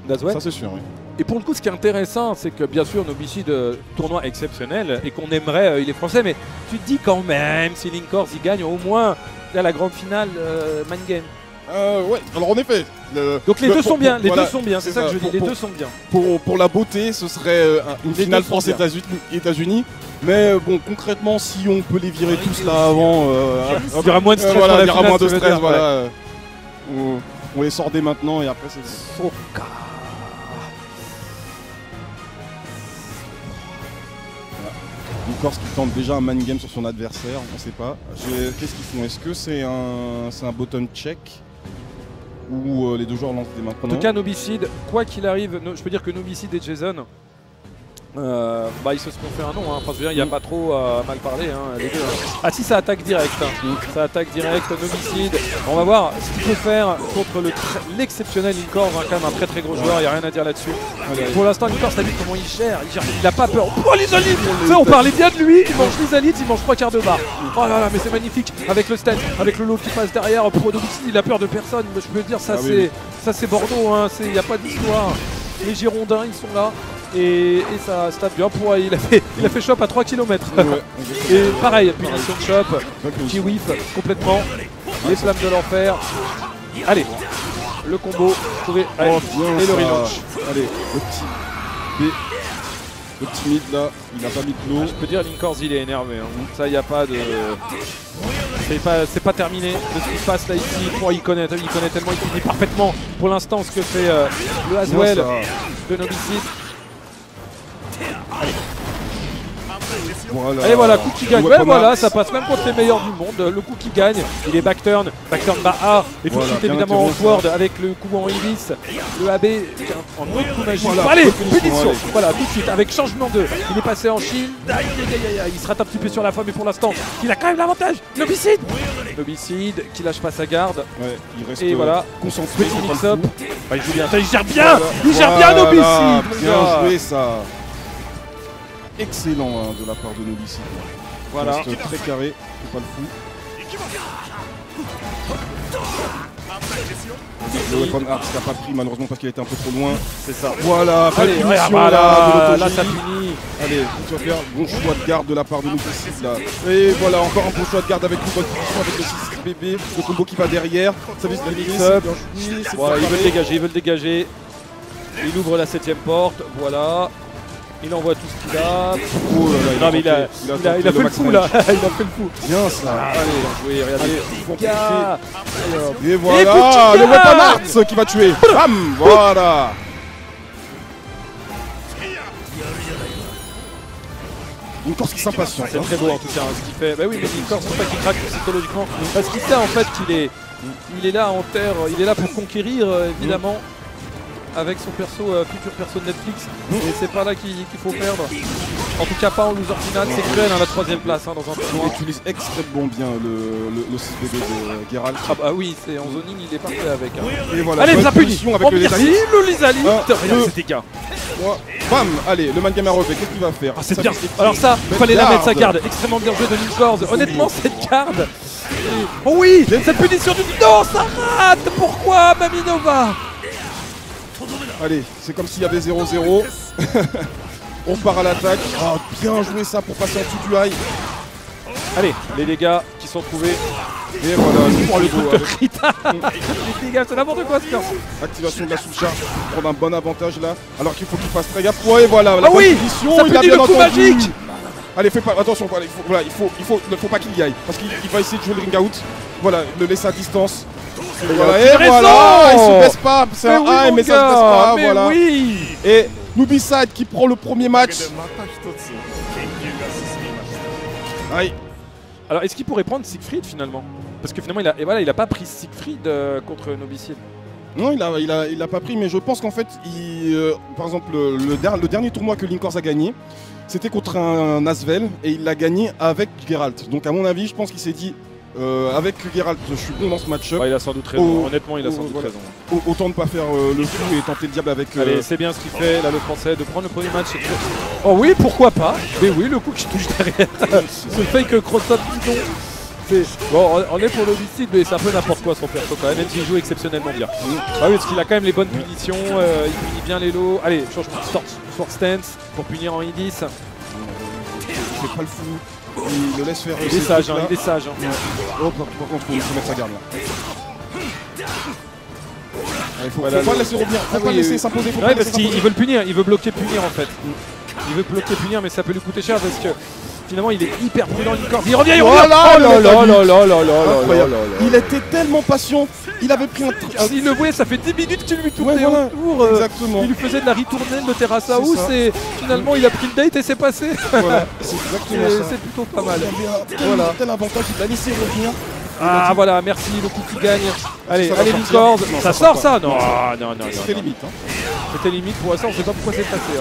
S1: d'Azwell.
S2: Ça c'est sûr, oui.
S1: Et pour le coup, ce qui est intéressant, c'est que bien sûr, Nobicide, tournoi exceptionnel et qu'on aimerait, il est français, mais tu te dis quand même, si Linkors il gagne, au moins il y a la grande finale Mind Game.
S2: Ouais, alors en effet.
S1: Donc les deux sont bien, c'est ça que je dis, les
S2: deux
S1: sont bien.
S2: Pour la beauté, ce serait une finale France-États-Unis. Mais bon, concrètement, si on peut les virer tous là avant,
S1: il y aura moins de stress.
S2: Voilà, il y aura moins de stress, voilà. On les sort dès maintenant et après c'est...
S1: Soka.
S2: Linkors qui tente déjà un man game sur son adversaire, on sait pas. Qu'est-ce qu'ils font? Est-ce que c'est un button check ou les deux joueurs lancent dès maintenant?
S1: En tout cas, Nobicide, quoi qu'il arrive, je peux dire que Nobicide et Jason, ils se seront fait un nom, hein. Enfin, je veux dire, il n'y a pas trop à mal parler, hein, les deux. Hein. Ah si, ça attaque direct, hein. Ça attaque direct, Nobicide. On va voir ce qu'il peut faire contre l'exceptionnel Linkors, hein, quand même un très très gros joueur, il n'y a rien à dire là-dessus. Pour l'instant, Linkors, t'as vu comment il gère, il n'a pas peur. Oh, l'Isolite! On parlait bien de lui, il mange l'Isolite, il mange 3/4 de barre. Oh là là, mais c'est magnifique, avec le stand, avec le lot qui passe derrière, pour Nobicide, il a peur de personne. Je peux dire, ça c'est Bordeaux, hein. Il n'y a pas d'histoire. Les Girondins, ils sont là. Et ça se tape bien pour. Il a fait shop à 3 km. Ouais, et pareil, punition de shop, qui whiff complètement. Les flammes de l'enfer. Allez, le combo trouvé. Allez, et le relaunch.
S2: Allez, le petit mid là, il a pas mis de l'eau.
S1: Je peux dire Linkors il est énervé. Hein. Ça, il n'y a pas de. C'est pas terminé de ce qui se passe là ici. Il connaît tellement, il connaît parfaitement pour l'instant ce que fait le Azwell de Nobicide.
S2: Voilà.
S1: Et voilà, coup qui gagne. Ouais, voilà, ça passe même contre les meilleurs du monde. Le coup qui gagne, il est backturn bas A. Et tout de suite, évidemment, en forward avec le coup en Ibis. Le AB, en autre coup magique. Voilà, allez, punition. Voilà, tout de suite, avec changement de. Il est passé en shield. Il se rate un petit peu sur la fin, mais pour l'instant, il a quand même l'avantage. Nobicide qui lâche pas sa garde.
S2: Ouais, il reste
S1: et voilà,
S2: concentré.
S1: Petit mix-up. Il joue bien. Il gère bien. Il gère bien Nobicide.
S2: Bien joué, ça. Excellent hein, de la part de Nobicide.
S1: Voilà.
S2: Reste très carré, c'est pas le fou. Le weapon art qui n'a pas pris malheureusement parce qu'il était un peu trop loin.
S1: C'est ça.
S2: Voilà,
S1: allez,
S2: là,
S1: ça finit.
S2: Allez, bon choix de garde de la part de Nobicide là. Et voilà, encore un bon choix de garde avec une bonne position avec le 6 bébé, le combo qui va derrière. Ça veut dire
S1: voilà, ils veulent dégager. Il ouvre la 7ème porte, voilà. Il envoie tout ce qu'il a.
S2: Oh là là,
S1: il a fait le fou là. Il a fait le fou.
S2: Bien ça.
S1: Allez, joué, regardez.
S2: Et voilà, le weapon art qui va tuer. Bam, voilà. Linkors qui s'impatiente.
S1: C'est très beau en tout cas ce qu'il fait. Bah oui, mais Linkors, c'est pas qu'il craque psychologiquement. Parce qu'il sait en fait qu'il est là en terre, il est là pour conquérir évidemment. Avec son perso, futur perso de Netflix. Et c'est pas là qu'il faut perdre. En tout cas pas en loser final, c'est cruel hein, la 3ème place hein, dans un tournoi.
S2: Il utilise extrêmement bien le 6BB de Geralt.
S1: Ah bah oui, c'est en zoning, il est parfait avec. Hein.
S2: Et voilà,
S1: allez, ça punit
S2: avec le
S1: Lisalit. Regarde ces dégâts.
S2: Bam, allez, le man game à relever, qu'est-ce qu'il va faire?
S1: Ah c'est bien. Alors ça, il fallait la mettre sa garde. Extrêmement bien joué de Linkors. Honnêtement, cette garde. Oh oui, cette punition du... Non, ça rate. Pourquoi, Maminova?
S2: Allez, c'est comme s'il y avait 0-0. On part à l'attaque. Ah, bien joué ça pour passer en dessous du high.
S1: Allez, les dégâts qui sont trouvés.
S2: Et voilà,
S1: le coup de Rita. Les dégâts, c'est n'importe quoi ce cas.
S2: Activation de la sous-charge pour prendre un bon avantage là. Alors qu'il faut qu'il fasse très gaffe. Ouais, voilà, la
S1: position,
S2: il a bien
S1: entendu. Magique.
S2: Allez, fais pas attention, voilà, il faut pas qu'il y aille. Parce qu'il va essayer de jouer le ring out. Voilà, le laisser à distance. Et voilà, il se baisse pas, c'est un high, mais ça se baisse pas, voilà.
S1: Oui.
S2: Et Nobicide qui prend le premier match. Aïe.
S1: Alors est-ce qu'il pourrait prendre Siegfried finalement? Parce que finalement il a pas pris Siegfried contre Nobicide.
S2: Non, il a pas pris, mais je pense qu'en fait, par exemple, le dernier tournoi que Linkors a gagné, c'était contre un Asvel et il l'a gagné avec Geralt. Donc à mon avis, je pense qu'il s'est dit, avec Geralt, je suis bon dans ce match-up.
S1: Ouais, il a sans doute raison, honnêtement il a sans doute
S2: voilà.
S1: raison.
S2: Autant ne pas faire le fou et tenter le diable avec...
S1: Allez, c'est bien ce qu'il fait là le français, de prendre le premier match. Oh oui, pourquoi pas? Mais oui, le coup qui touche derrière. Ce fake cross-up bidon. Bon, on est pour l'homicide, mais c'est un peu n'importe quoi son perso quand même s'il joue exceptionnellement bien. Ah oui, parce qu'il a quand même les bonnes punitions, il punit bien les lots. Allez, changement de sword stance pour punir en I10.
S2: Il fait pas le fou, il le laisse faire...
S1: Il est sage, il est sage.
S2: Oh, par contre, il faut mettre sa garde là. Il faut pas le laisser revenir, faut pas le laisser s'imposer.
S1: Ouais, parce qu'il veut le punir, il veut bloquer punir en fait. Il veut bloquer punir, mais ça peut lui coûter cher parce que finalement il est hyper prudent. Il revient, il revient.
S2: Oh là là
S1: là.
S2: Il était tellement patient, il avait pris un...
S1: Il le voyait, ça fait 10 minutes qu'il lui tournait
S2: voilà,
S1: autour.
S2: Exactement.
S1: Il lui faisait de la ritournelle de Terrace House et finalement il a pris le date et c'est passé.
S2: Voilà, c'est exactement ça.
S1: C'est plutôt pas mal.
S2: Voilà. Tel avantage, il l'a laissé revenir.
S1: Ah voilà, merci, le coup qui gagne. Allez, Linkors. Ça sort ça? Non.
S2: C'était limite.
S1: C'était limite pour ça, on sait pas pourquoi c'est passé.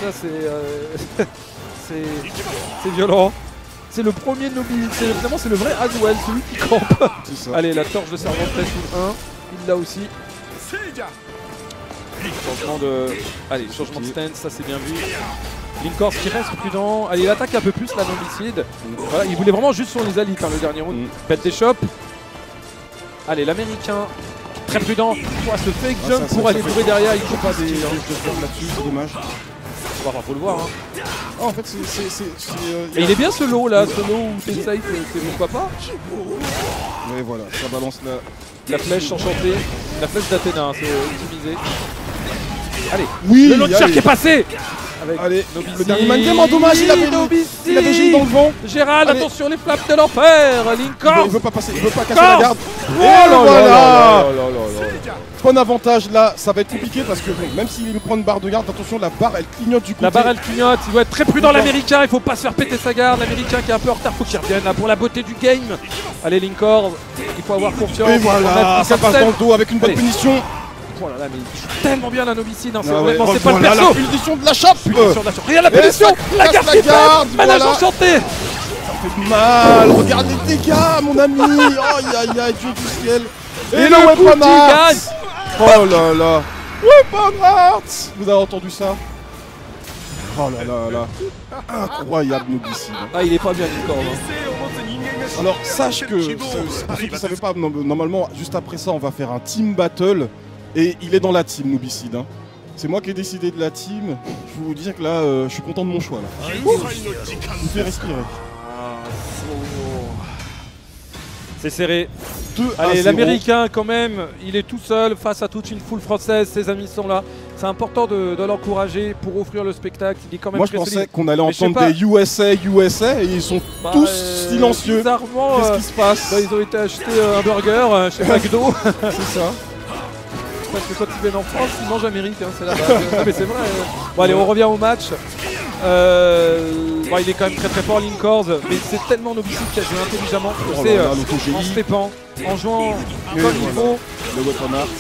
S1: Ça c'est violent. C'est le premier Nobile, finalement c'est le vrai Aswell, celui qui campe. Allez, la torche de servante test 1, il l'a aussi. Changement de... Allez, changement de stance, ça c'est bien vu. Linkors qui reste prudent. Allez, il attaque un peu plus la Nobicide. Voilà, il voulait vraiment juste sur les alites le dernier round. Pète des chops. Allez, l'américain, très prudent. Ce fake jump pour aller bourrer derrière, il ne faut pas des...
S2: là-dessus, c'est dommage.
S1: Faut le voir.
S2: Oh, en fait,
S1: et il est bien ce lot là, ce lot où t'es safe, c'est pourquoi pas.
S2: Mais voilà, ça balance
S1: la flèche enchantée, la flèche d'Athéna, c'est optimisé. Allez,
S2: oui,
S1: le launcher qui est passé.
S2: Allez, le dernier man game en dommage, il avait gilé dans le vent.
S1: Gérald, attention les flammes de l'enfer. Linkors,
S2: il veut pas passer, il veut pas casser la garde.
S1: Oh là.
S2: Bon avantage là, ça va être compliqué parce que bon, même s'il prend une barre de garde, attention, la barre elle clignote du côté.
S1: La barre elle clignote, il doit être très prudent l'américain, il faut pas se faire péter sa garde. L'américain qui est un peu en retard, faut qu'il revienne là pour la beauté du game. Allez Linkors, il faut avoir confiance.
S2: Et voilà, ça passe dans le dos avec une bonne punition.
S1: Oh là là, mais il joue tellement bien la Nobicide, c'est vraiment c'est pas le perso.
S2: La punition de la chape.
S1: Regarde la punition, la garde qui fait, manage enchanté.
S2: Ça fait mal, regarde les dégâts mon ami. Aïe aïe, Dieu du ciel.
S1: Et le Weapon Heart.
S2: Oh là là, Weapon Heart. Vous avez entendu ça? Oh là là là, incroyable Nobicide.
S1: Ah, il est pas bien Linkors.
S2: Alors sache que, pour ceux qui ne savaient pas, normalement juste après ça on va faire un team battle. Et il est dans la team Nobicide. C'est moi qui ai décidé de la team. Je peux vous dire que là, je suis content de mon choix. Là. Je vous fais respirer.
S1: C'est serré. Allez, l'américain quand même, il est tout seul face à toute une foule française. Ses amis sont là. C'est important de l'encourager pour offrir le spectacle. Il est quand même
S2: moi je pensais qu'on allait entendre des USA et ils sont tous silencieux.
S1: Bizarrement,
S2: qu'est-ce qui se passe?
S1: Ils ont été acheter un burger chez McDo.
S2: C'est ça.
S1: Parce que quand ils viennent en France, ils mangent américain, c'est la base. Mais c'est vrai. Bon allez, on revient au match. Bon, il est quand même très fort Linkors, mais c'est tellement Nobicide qui a joué intelligemment. En stépant, en jouant comme il faut.
S2: Le Weapon Heart.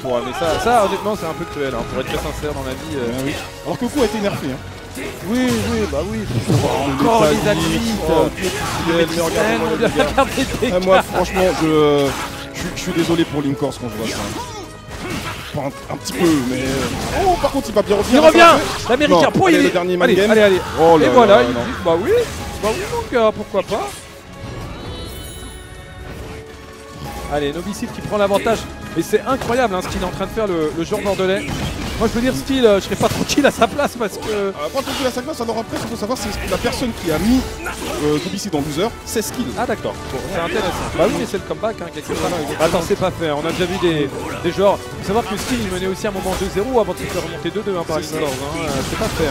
S1: Ouais, mais ça honnêtement c'est un peu cruel, hein, pour être très sincère dans la vie.
S2: Oui. Alors que le coup a été nerfé.
S1: Oui, bah oui. Encore les alites.
S2: Moi franchement, je suis désolé pour Linkors quand je vois ça. Un petit peu, mais... Oh, par contre, il va bien revenir.
S1: Il revient. L'américain, pour
S2: le dernier man game.
S1: Allez.
S2: Oh là
S1: et voilà,
S2: là,
S1: il dit, bah oui mon gars, pourquoi pas. Allez, Nobicide qui prend l'avantage. Mais c'est incroyable ce qu'il est en train de faire le joueur bordelais. Moi je veux dire Steel, je serais pas tranquille à sa place parce que...
S2: Pas tranquille à sa place, alors après ce qu'il faut savoir c'est la personne qui a mis Nobicide en loser, c'est Skill.
S1: Ah d'accord, bon, c'est intéressant. Bah oui mais c'est le comeback quelque part. Attends c'est pas fait, on a déjà vu des joueurs. Il faut savoir que Skill il menait aussi un moment 2-0 avant de se faire remonter 2-2 par Linkors. C'est pas fait.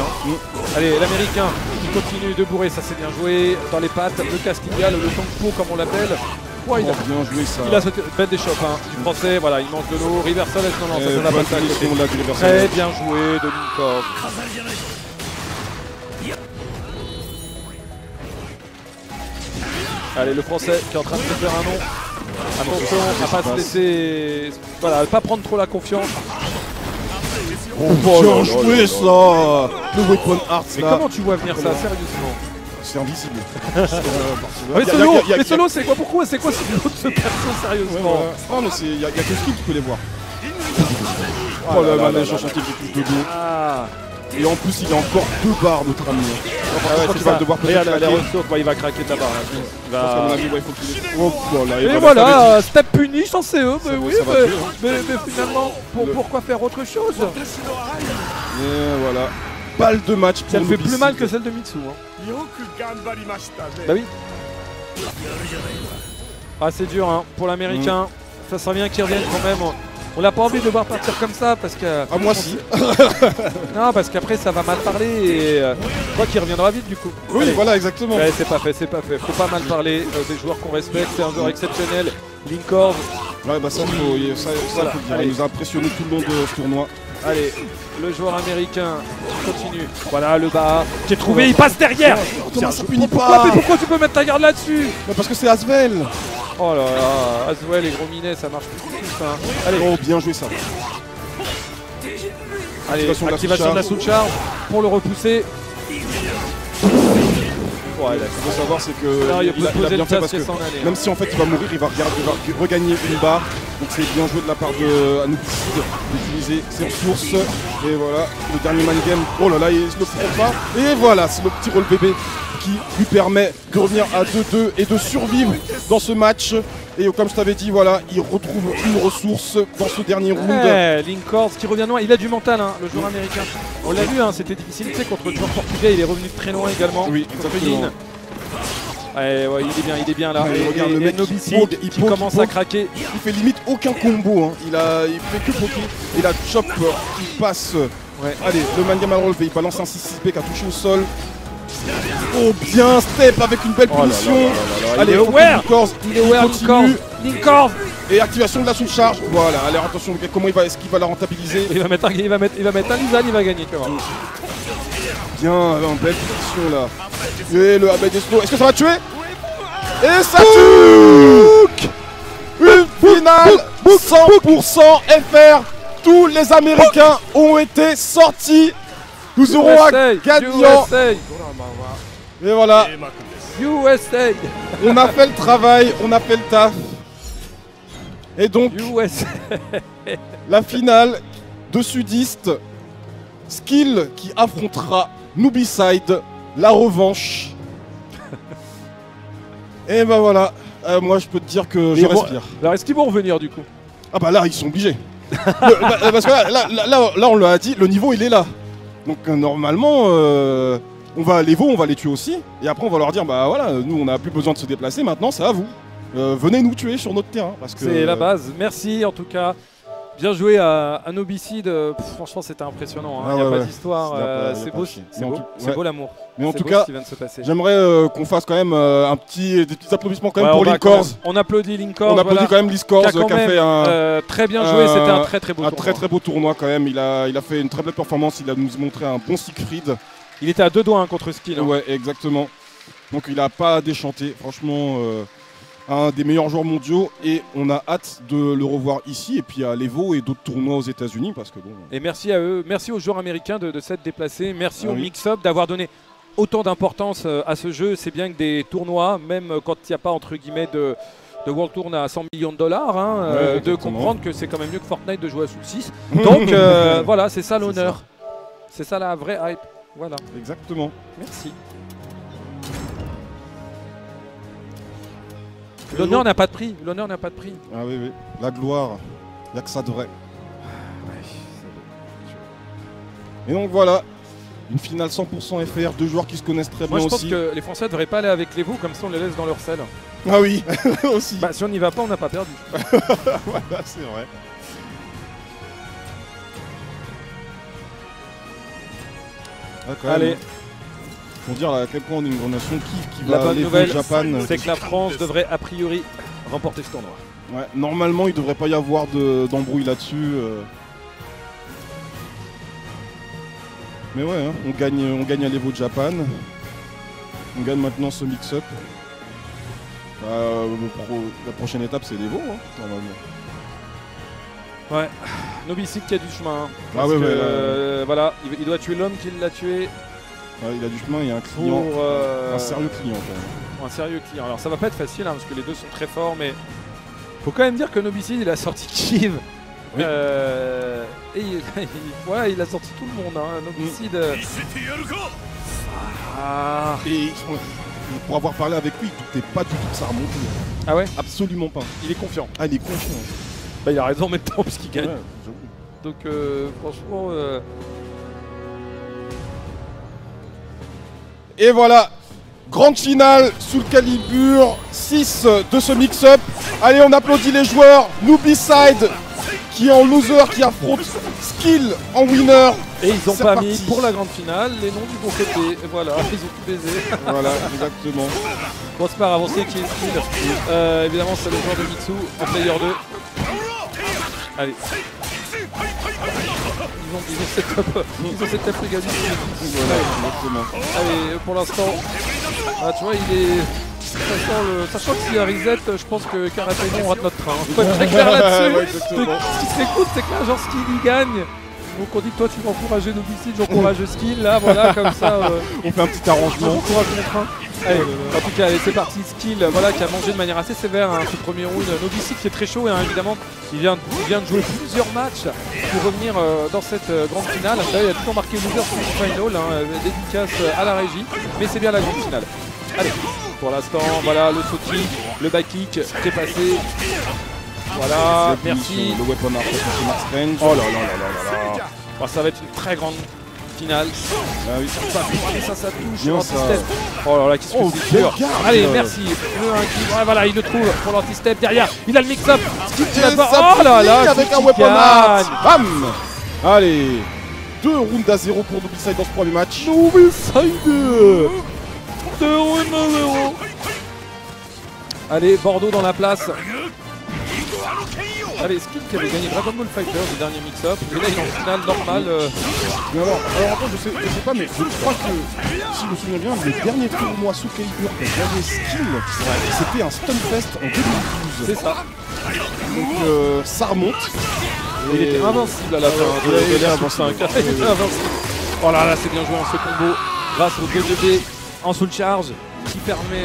S1: Allez l'américain qui continue de bourrer, ça c'est bien joué. Dans les pattes, le Castilla, le Tangpo comme on l'appelle. Ouais, il a
S2: bien joué ça.
S1: Il a sauté, bête des chops du français, voilà, il mange de l'eau, reversal, non, ça n'a pas ça. Très bien joué de Linkors. Allez, le français qui est en train de se faire un nom. Attention à pas se laisser. Voilà, pas prendre trop la confiance.
S2: Bien joué ça. Le Weapon Arts
S1: Mais
S2: là.
S1: comment tu vois venir ça, sérieusement?
S2: C'est invisible.
S1: Mais Solo, c'est quoi? Pourquoi? C'est quoi ce niveau de ce perso, sérieusement?
S2: Non mais il y a que skill, tu peux les voir. Oh le manège enchanté qui touche de dos. Et en plus il a encore 2 barres notre ami. Je crois qu'il va devoir peut-être
S1: les
S2: craquer.
S1: ressources, il va craquer ta barre.
S2: Parce qu'à mon avis, ouais, il faut qu'il... Oh, voilà,
S1: Et voilà, step punish en CE, mais oui,
S2: va tuer,
S1: mais finalement, pourquoi faire autre chose?
S2: Et voilà. Balle de match pour
S1: Elle fait
S2: Nobis.
S1: plus mal que celle de Mitsu. Hein. Bah oui. Ah, c'est dur hein, pour l'américain. Ça serait bien qu'il revienne quand même. On l'a pas envie de le voir partir comme ça parce que.
S2: Ah, moi si.
S1: Non, parce qu'après ça va mal parler et je crois qu'il reviendra vite du coup.
S2: Oui,
S1: allez.
S2: voilà, exactement.
S1: Ouais, c'est pas fait, c'est pas fait. Faut pas mal parler des joueurs qu'on respecte. C'est un joueur exceptionnel. Linkord.
S2: Ouais, bah ça,
S1: Voilà.
S2: faut le dire. Il nous a impressionné tout le long de ce tournoi.
S1: Allez, le joueur américain continue. Voilà le bas qui est trouvé, il passe derrière.
S2: Comment ça punit
S1: Pourquoi, mais
S2: pas?
S1: pourquoi tu peux mettre ta garde là-dessus?
S2: Parce que c'est Asvel.
S1: Oh là là, Aswell et Gros Minet, ça marche plus du tout. Hein. Allez,
S2: Oh, bien joué ça.
S1: allez, activation de la sous-charge pour le repousser.
S2: Ouais, il faut savoir, c'est que
S1: Alors, il
S2: il
S1: peut
S2: a
S1: poser
S2: bien
S1: le
S2: fait parce
S1: casque et
S2: que
S1: s'en aller.
S2: même si en fait il va mourir, il va regagner une barre. Donc c'est bien joué de la part de Anubicide d'utiliser ses ressources. Et voilà, le dernier man game. Oh là là, il ne le prend pas. Et voilà, c'est le petit rôle bébé qui lui permet de revenir à 2-2 et de survivre dans ce match. Et comme je t'avais dit, voilà, il retrouve une ressource dans ce dernier round.
S1: Ouais, Linkord qui revient loin, il a du mental, hein, le joueur américain. On l'a vu, hein, c'était difficile, tu sais, contre le joueur portugais, il est revenu de très loin également.
S2: Oui,
S1: contre
S2: exactement.
S1: Lin. Ouais, il est bien là.
S2: Ouais,
S1: Et,
S2: regarde le mec qui
S1: Nobicide
S2: poke,
S1: qui
S2: il poke,
S1: commence
S2: il
S1: à
S2: poke.
S1: craquer.
S2: Il fait limite aucun combo, hein. Il fait que poker. Et la chop, il passe.
S1: Ouais.
S2: Allez, le man game à relevé, il balance un 6-6B qui a touché au sol. Oh bien, step avec une belle punition. Allez,
S1: il est aware.
S2: Il est aware,
S1: Linkord.
S2: Et activation de la sous-charge. Voilà, allez, attention, comment est-ce qu'il va la rentabiliser?
S1: Il va mettre un Lisan, il va gagner, tu vois.
S2: Bien, en belle punition là. Et le Abed Espo, est-ce que ça va tuer? Et ça tue. Une finale 100% FR. Tous les Américains ont été sortis. Nous aurons un gagnant.
S1: USA.
S2: Et voilà,
S1: USA.
S2: on a fait le travail, on a fait le taf. Et donc,
S1: USA.
S2: la finale de Sudiste, Skill qui affrontera Nubicide, la revanche. Et ben voilà, moi je peux te dire que je respire.
S1: Alors est-ce qu'ils vont revenir du coup?
S2: Ah bah là, ils sont obligés. Parce que là, on l'a dit, le niveau il est là. Donc normalement, on va les tuer aussi. Et après, on va leur dire, bah voilà, nous on n'a plus besoin de se déplacer, maintenant c'est à vous. Venez nous tuer sur notre terrain.
S1: C'est la base. Merci en tout cas. Bien joué à Nobicide. Franchement, c'était impressionnant. Il n'y a pas d'histoire. C'est beau, c'est beau l'amour.
S2: Mais en tout cas, j'aimerais qu'on fasse quand même des petits applaudissements quand même pour Linkord.
S1: On applaudit Linkord.
S2: On applaudit quand même Linkord qui a fait un
S1: très bien joué. C'était un très beau tournoi.
S2: Un très beau tournoi quand même. Il a fait une très belle performance. Il a nous montré un bon Siegfried.
S1: Il était à 2 doigts contre Skill.
S2: Ouais, exactement. Donc il n'a pas déchanté. Franchement. Un des meilleurs joueurs mondiaux et on a hâte de le revoir ici et puis à l'Evo et d'autres tournois aux États-Unis parce que bon.
S1: Et merci à eux, merci aux joueurs américains de s'être déplacés, merci au Mix-Up d'avoir donné autant d'importance à ce jeu. C'est bien que des tournois, même quand il n'y a pas entre guillemets de World Tour à 100 millions de dollars, hein, de comprendre que c'est quand même mieux que Fortnite de jouer à sous 6. Donc voilà, c'est ça l'honneur, c'est ça la vraie hype. Voilà.
S2: Exactement.
S1: Merci. L'honneur n'a pas de prix, l'honneur n'a pas de prix.
S2: Ah oui, oui. La gloire, il n'y a que ça de vrai. Et donc voilà, une finale 100% FR, 2 joueurs qui se connaissent très bien aussi.
S1: Moi je pense que les Français ne devraient pas aller avec les vous, comme ça on les laisse dans leur selle.
S2: Ah oui, aussi.
S1: Bah si on n'y va pas, on n'a pas perdu.
S2: Voilà, c'est vrai. Ah,
S1: allez.
S2: Pour dire à quel point on est une nation qui
S1: la
S2: va
S1: bonne
S2: aller
S1: nouvelle,
S2: au Japon.
S1: c'est que la France devrait a priori remporter ce tournoi.
S2: Ouais, normalement il ne devrait pas y avoir d'embrouille là-dessus. Mais ouais, hein, on gagne à l'Evo Japan. On gagne maintenant ce mix-up. La prochaine étape, c'est l'Evo, hein, normalement.
S1: Ouais, Nobicide qui a du chemin. Hein,
S2: Ah ouais,
S1: voilà, il doit tuer l'homme qui l'a tué.
S2: Ouais, il a du chemin, il y a un client, un sérieux client quand même.
S1: Un sérieux client. Alors ça va pas être facile hein, parce que les deux sont très forts, mais faut quand même dire que Nobicide il a sorti Kiv.
S2: Oui.
S1: Et voilà, il a sorti tout le monde. Hein. Nobicide. Ah.
S2: Et pour avoir parlé avec lui, il doutait pas du tout que ça remonte.
S1: Ah ouais.
S2: Absolument pas.
S1: Il est confiant.
S2: Ah, il est confiant.
S1: Bah il a raison en même temps puisqu'il gagne.
S2: Ouais,
S1: donc franchement.
S2: Et voilà, grande finale Soul Calibur 6 de ce mix-up. Allez, on applaudit les joueurs. Nubicide qui est en loser, qui affronte Skill en winner.
S1: Et ils ont
S2: C'est
S1: pas
S2: parti.
S1: mis pour la grande finale les noms du bon côté. Et voilà, ils ont tout baisé.
S2: Voilà, exactement.
S1: Bon, c'est pas grave, on sait qui est Skill. Évidemment, c'est le joueur de Mitsu en player 2. Allez. Ils ont cette tape régalienne.
S2: Voilà, exactement.
S1: Allez, pour l'instant, ah, tu vois, il est. Sachant que s'il y a reset, je pense que Karate et nous, on rate notre train. Faut être très clair là-dessus.
S2: Ouais, exactement.
S1: Ce qui serait cool, c'est que là, genre Skill il gagne. Donc on dit toi tu vas encourager Nobicide, j'encourage Skill, là voilà comme ça
S2: On fait un petit arrangement.
S1: j'encourage mon train. Allez, en tout cas allez, c'est parti, Skill voilà, qui a mangé de manière assez sévère hein, ce premier round. Nobicide qui est très chaud et hein, évidemment il vient de jouer plusieurs matchs pour revenir dans cette grande finale. Là, il a toujours marqué loser sur le final, hein, dédicace à la régie, mais c'est bien la grande finale. Allez, pour l'instant voilà le saut kick, le back kick qui est passé. Voilà, merci.
S2: Le weapon art de Max Range.
S1: Oh là là là là là là. Bon, ça va être une très grande finale.
S2: Ah oui.
S1: Ça touche.
S2: Bien,
S1: L'anti-step. Oh là là, qu'est-ce que c'est dur. Allez, merci. Le 1 qui. Ouais, voilà, il le trouve pour l'anti-step. Derrière, il a le mix-up. Oh là là,
S2: avec un weapon art. Bam. Allez, 2 rounds à 0 pour Nubicide dans ce premier match.
S1: Nubicide 2 rounds à 0. Allez, Bordeaux dans la place. Allez, Skill qui avait gagné Dragon Ball Fighter, le dernier mix-up. Et là, il est en finale normale.
S2: Mais alors après, je sais pas, mais je crois que, si je me souviens bien, le dernier tournoi Soul Calibur que j'avais Skill, c'était un Stunfest en 2012.
S1: C'est ça.
S2: Donc ça remonte.
S1: Il était invincible à la fin de l'ère 5. Il était invincible. Oh là là, c'est bien joué en ce combo. Grâce au 2-2D en soul charge qui permet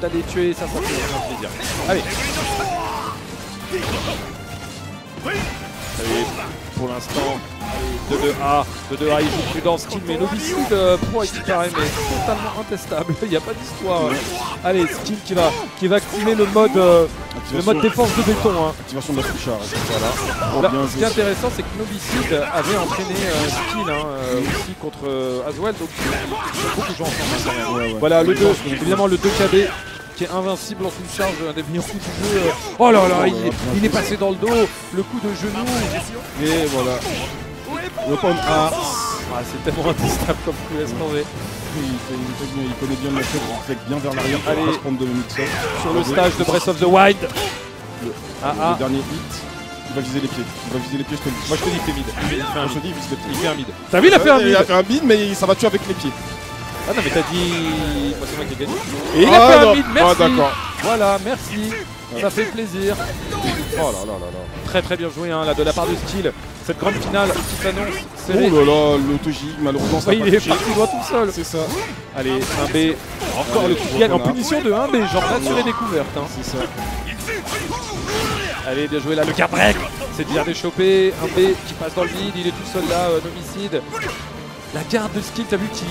S1: d'aller tuer. Ça fait vraiment plaisir. Allez. Allez, pour l'instant, 2-2A, il joue prudent, Skill, mais Nobicide pour qui paraît mais totalement intestable, il n'y a pas d'histoire. Allez, Skill qui va activer le mode défense de béton. Hein.
S2: Activation de la charge. Voilà.
S1: Là, ce qui est intéressant, c'est que Nobicide avait entraîné Skill aussi contre Aswell, donc il y a beaucoup de gens ensemble. Ouais. Voilà, le 2, évidemment le 2KB. Qui est invincible en full charge, un des meilleurs coups du jeu. Oh là là, il est passé dans le dos, le coup de genou.
S2: Et voilà. Weapon Art.
S1: Ah, c'est tellement intestable comme coup, laisse tomber.
S2: Il connaît bien le match, il fait bien vers l'arrière pour pas se prendre de mix-up.
S1: Sur le stage de Breath of the Wild.
S2: Le dernier hit. Il va viser les pieds. Je te le dis.
S1: Moi je te dis que c'est mid. Il fait un mid.
S2: T'as vu, il a fait un mid. Il a fait un mid, mais ça va tuer avec les pieds.
S1: Ah non mais t'as dit... Moi c'est moi qui ai gagné. Et il a fait un mid, merci.
S2: D'accord.
S1: Voilà, merci. Ça fait plaisir. Oh là là là là. Très très bien joué hein, là, de la part de Skill. Cette grande finale qui s'annonce serrée.
S2: Oh là là, l'autogie, malheureusement ça
S1: il est parti droit tout seul.
S2: C'est ça.
S1: Allez, 1B. Encore le coup qui gagne en punition de 1B, genre nature découverte. Hein.
S2: C'est ça.
S1: Allez, bien joué là, le card break. C'est bien déchopé. 1B qui passe dans le vide, il est tout seul là, Nobicide. La garde de Skill, t'as vu qui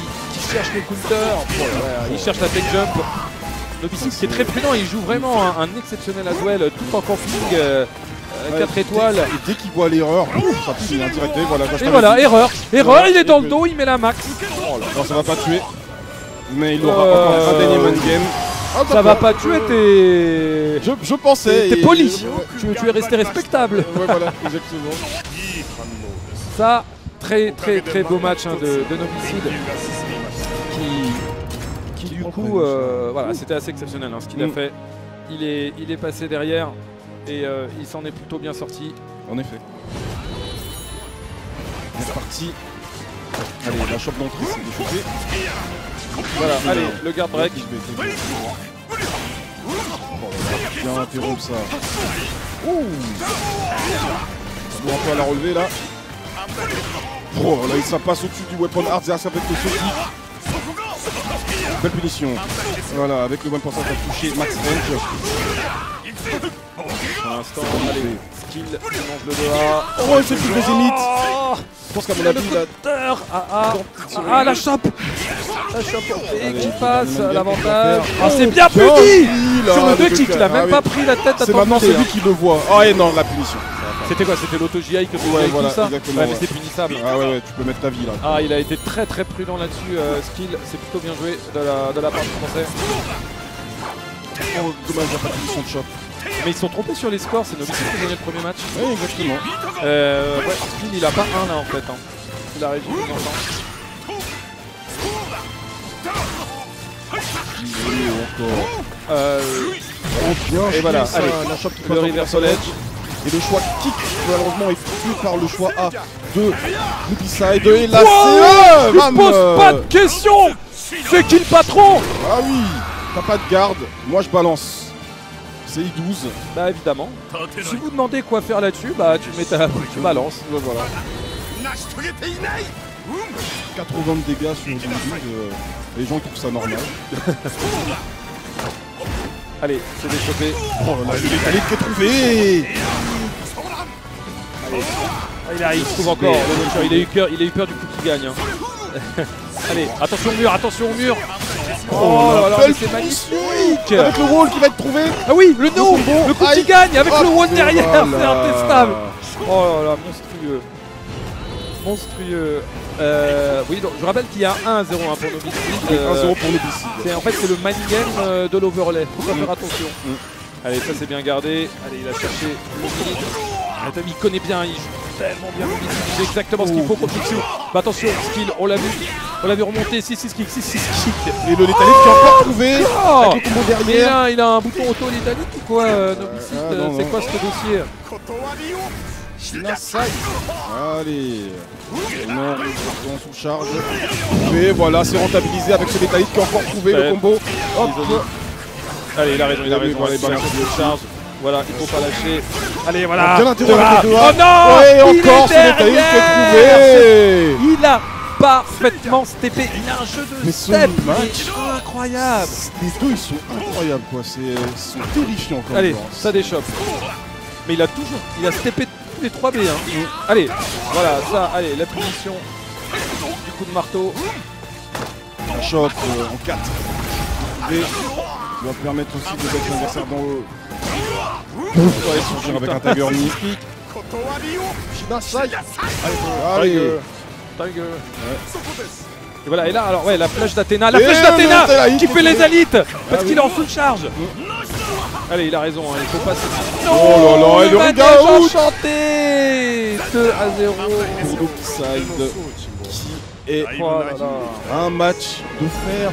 S1: cherche le counter, il cherche la tech jump. Nobicide qui est très prudent, il joue vraiment un exceptionnel Aswell tout en camping 4 étoiles.
S2: Et dès qu'il voit l'erreur, ça finit indirect.
S1: Et voilà, erreur, il est dans le dos, il met la max.
S2: Oh là, non, ça va pas tuer. Mais il aura encore un dernier man game.
S1: Ah, ça va pas tuer, t'es...
S2: Je pensais.
S1: T'es poli, tu es resté respectable.
S2: Ouais, voilà, exactement.
S1: Ça... Très beau match hein, de Nobicide qui du coup voilà, c'était assez exceptionnel hein, ce qu'il a fait. Il est passé derrière et il s'en est plutôt bien sorti.
S2: En effet. C'est parti. Allez, la chope d'entrée c'est déchopé.
S1: Voilà, allez, le guard break.
S2: bien interrompre ça. Ouh. Un peu à la relever là. Oh là, ça passe au-dessus du weapon art, ça avec le saut. Belle punition. Voilà, avec le bon pourcentage à toucher Max Range.
S1: Pour l'instant, allez, skill, il mange le doigt.
S2: Oh, c'est plus de Zénith. Je pense qu'à mon avis,
S1: Ah, la chope. La chope et qui passe
S2: Allez,
S1: l'avantage.
S2: oh,
S1: C'est bien
S2: tiens,
S1: puni
S2: là,
S1: sur le 2
S2: kick,
S1: kick, il a même
S2: oui.
S1: pas pris la tête à
S2: C'est maintenant
S1: tomber,
S2: celui qui le voit. Ah et non, la punition.
S1: C'était quoi? C'était l'auto-GI que tu
S2: Ouais,
S1: avais
S2: voilà,
S1: tout ça?
S2: exactement,
S1: Ouais, mais
S2: ouais.
S1: c'est punissable.
S2: Ah ouais, tu peux mettre ta vie là.
S1: Ah, il a été très très prudent là-dessus, skill, c'est plutôt bien joué de la part du français.
S2: Oh, dommage, il n'y a pas de punition de choc.
S1: Mais ils se sont trompés sur les scores, c'est Novici qui a gagné le premier match.
S2: Oui, exactement.
S1: Ouais, skill, il a pas un là en fait. Hein. Il a réussi plus longtemps.
S2: Encore.
S1: Oh,
S2: bien
S1: et voilà,
S2: ça,
S1: allez,
S2: la chope qui
S1: le
S2: passe
S1: reversal edge.
S2: Et le choix kick, malheureusement, est foutu par le choix A de Loopyside. Et là,
S1: Wow,
S2: c'est
S1: je pose pas de questions. C'est qui le patron?
S2: Ah oui, t'as pas de garde. Moi, je balance. C'est I12.
S1: Bah évidemment. Si vous demandez quoi faire là-dessus, bah tu mets tu balances.
S2: Voilà. 80 de dégâts sur 12. Les gens trouvent ça normal.
S1: Allez, c'est déchopé.
S2: Oh là là, il est trouvé.
S1: Ah, il trouve encore. Il a eu peur du coup qu'il gagne. Hein. Allez, attention au mur, attention au mur. Oh là là, mais c'est magnifique.
S2: Avec le wall qui va être trouvé.
S1: Ah oui, le no, le coup qui gagne avec le one derrière,
S2: voilà.
S1: c'est intestable. Oh là là, monstrueux. Monstrueux. Oui, donc, je rappelle qu'il y a 1-0 hein, pour Novici.
S2: 1-0 pour Novici.
S1: En fait, c'est le mind game de l'overlay. Faut pas faire attention. Allez, ça c'est bien gardé. Allez, il a cherché le lead. Il connaît bien, il joue tellement bien Novici. Il sait exactement ce qu'il faut contre Picsou. Bah attention, skill, on l'a vu. On l'a vu remonter. 6-6 kick, 6-6 kick.
S2: Et le létalite qui a encore trouvé.
S1: Oh,
S2: avec le combo derrière.
S1: il a un bouton auto-létalite ou quoi, Novici?
S2: Non,
S1: C'est
S2: non.
S1: quoi ce dossier?
S2: Allez. Non, on sous charge. Et voilà, c'est rentabilisé avec ce létalite qui a encore trouvé le combo. Hop.
S1: Allez, il a raison,
S2: Voilà,
S1: allez, balance de charge. Voilà, il faut pas lâcher. Allez, voilà.
S2: Bien interrompu avec les deux.
S1: Oh non,
S2: et
S1: il
S2: encore
S1: est
S2: ce létalite qui est trouvé.
S1: Il a parfaitement steppé. Il a un jeu de
S2: Mais ce
S1: step
S2: match,
S1: incroyable.
S2: les deux ils sont incroyables quoi, ils sont terrifiants comme
S1: Allez,
S2: joueurs.
S1: ça déchoppe. Mais il a steppé tous les 3 B. Hein. Allez, voilà, ça, allez, la punition du coup de marteau.
S2: La chope en 4. Et il va permettre aussi de mettre l'adversaire dans le. Ouais, surgir avec un Tiger Knee. Allez.
S1: Tiger. Et voilà, et là, alors, ouais, la flèche d'Athéna. La
S2: Et
S1: flèche d'Athéna
S2: le
S1: qui fait les élites parce
S2: oui.
S1: qu'il est en full charge. Allez, il a raison, hein, il faut pas se...
S2: Oh là là, et le
S1: manège
S2: ring out
S1: enchanté 2-0
S2: pour Loopyside qui est
S1: Oh là là.
S2: un match de fer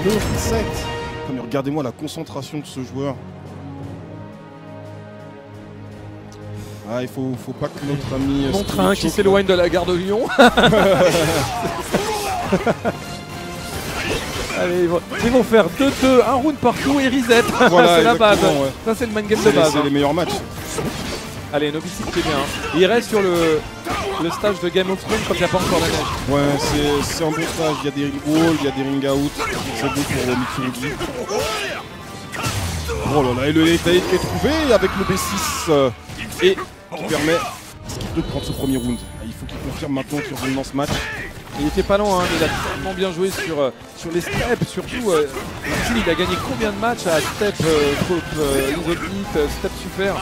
S2: le reset. Mais regardez-moi la concentration de ce joueur. Ah, il faut pas que notre ami
S1: Mon train qui s'éloigne de la gare de Lyon. Allez, ils vont faire 2-2, un round partout et reset.
S2: Voilà,
S1: c'est la base.
S2: exactement, ouais.
S1: Ça, c'est le main game de base.
S2: C'est les meilleurs matchs.
S1: Allez, Novici qui est bien. Il reste sur le stage de Game of Thrones quand il n'y a pas encore la neige.
S2: Ouais, c'est un bon stage. Il y a des ring walls, il y a des ring out. C'est bon pour Mitsurugi. Oh là là, et le létalite qui est trouvé avec le B6 et qui permet à Skip de prendre ce premier round. Il faut qu'il confirme maintenant qu'il revient dans ce match.
S1: Il était pas loin, hein, mais il a tellement bien joué sur les steps, surtout. Il a gagné combien de matchs à step, isolite, step super.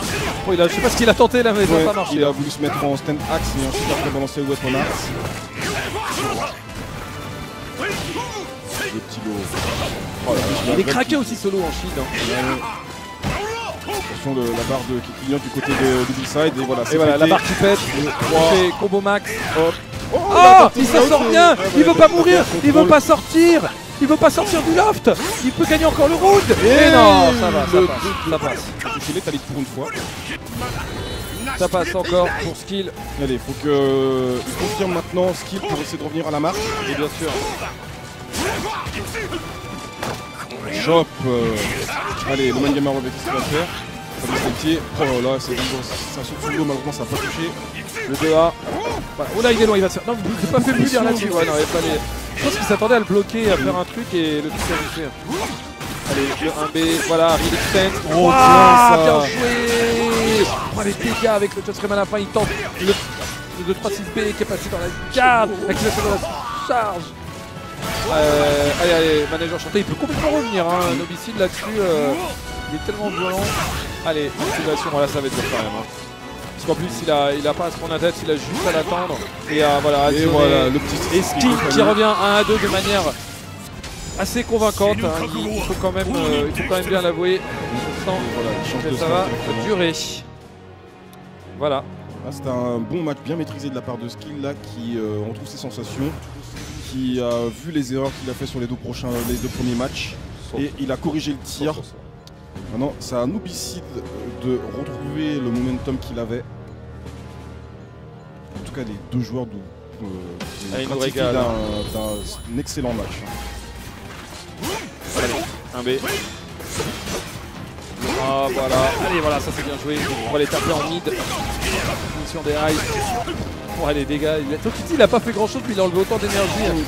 S1: Oh, je sais pas ce qu'il a tenté là, mais ça n'a pas marché.
S2: Il a voulu se mettre en stand axe et ensuite après balancer le weapon axe. Le petit lot. Oh là là,
S1: Il est craqué aussi solo en shield. Hein.
S2: Attention la barre qui clignote du côté de Loopyside et voilà.
S1: Et voilà, la barre qui pète, il fait combo max. Hop.
S2: Oh,
S1: il s'en sort bien. Il veut pas mourir, il veut pas sortir. Il veut pas sortir du loft. Il peut gagner encore le round. Et non, ça va, ça passe.
S2: Toucher l'étalite pour une fois.
S1: Ça passe encore pour Skill.
S2: Allez, il faut qu'il confirme maintenant Skill pour essayer de revenir à la marche.
S1: Et bien sûr.
S2: Chop. Allez, le man gamer va voir ce qu'il va faire. Le pied. Oh là là, ça saute sous l'eau, malheureusement ça n'a pas touché.
S1: Le 2A. Voilà. Oh là, il est loin, il va se faire. Non, vous n'avez pas fait mieux dire là-dessus. Ouais, non, il y a pas les... Je pense qu'il s'attendait à le bloquer, à faire un truc et le truc a réussi. Allez, le 1B, voilà, Real Extend.
S2: Oh,
S1: bien
S2: ça.
S1: joué. Oh, les dégâts avec le Just Rayman à la fin, il tente le 2-3-6B qui est passé dans la garde. Activation de la charge. Allez, manège enchanté, il peut complètement revenir. Hein. Nobicide là-dessus, il est tellement violent. Allez, activation, voilà, ça va être dur quand même. Hein. Parce qu'en plus, il a pas à se prendre la tête, il a juste à l'attendre. Et voilà,
S2: et voilà, le petit
S1: et Skill qui revient 1 à 2 de manière assez convaincante. Hein. Il faut quand même bien l'avouer. Voilà, ça va durer. Voilà.
S2: Ah, c'était un bon match bien maîtrisé de la part de Skill là qui retrouve ses sensations, qui a vu les erreurs qu'il a fait sur les deux premiers matchs et il a corrigé le tir. Maintenant, c'est à Nobicide de retrouver le momentum qu'il avait. En tout cas, les deux joueurs gratifiés d'un excellent match.
S1: Allez, 1B. Ah voilà, allez voilà, ça c'est bien joué. On va les taper en mid. Finition des highs. Pour les dégâts. Il a pas fait grand chose, puis il a enlevé autant d'énergie.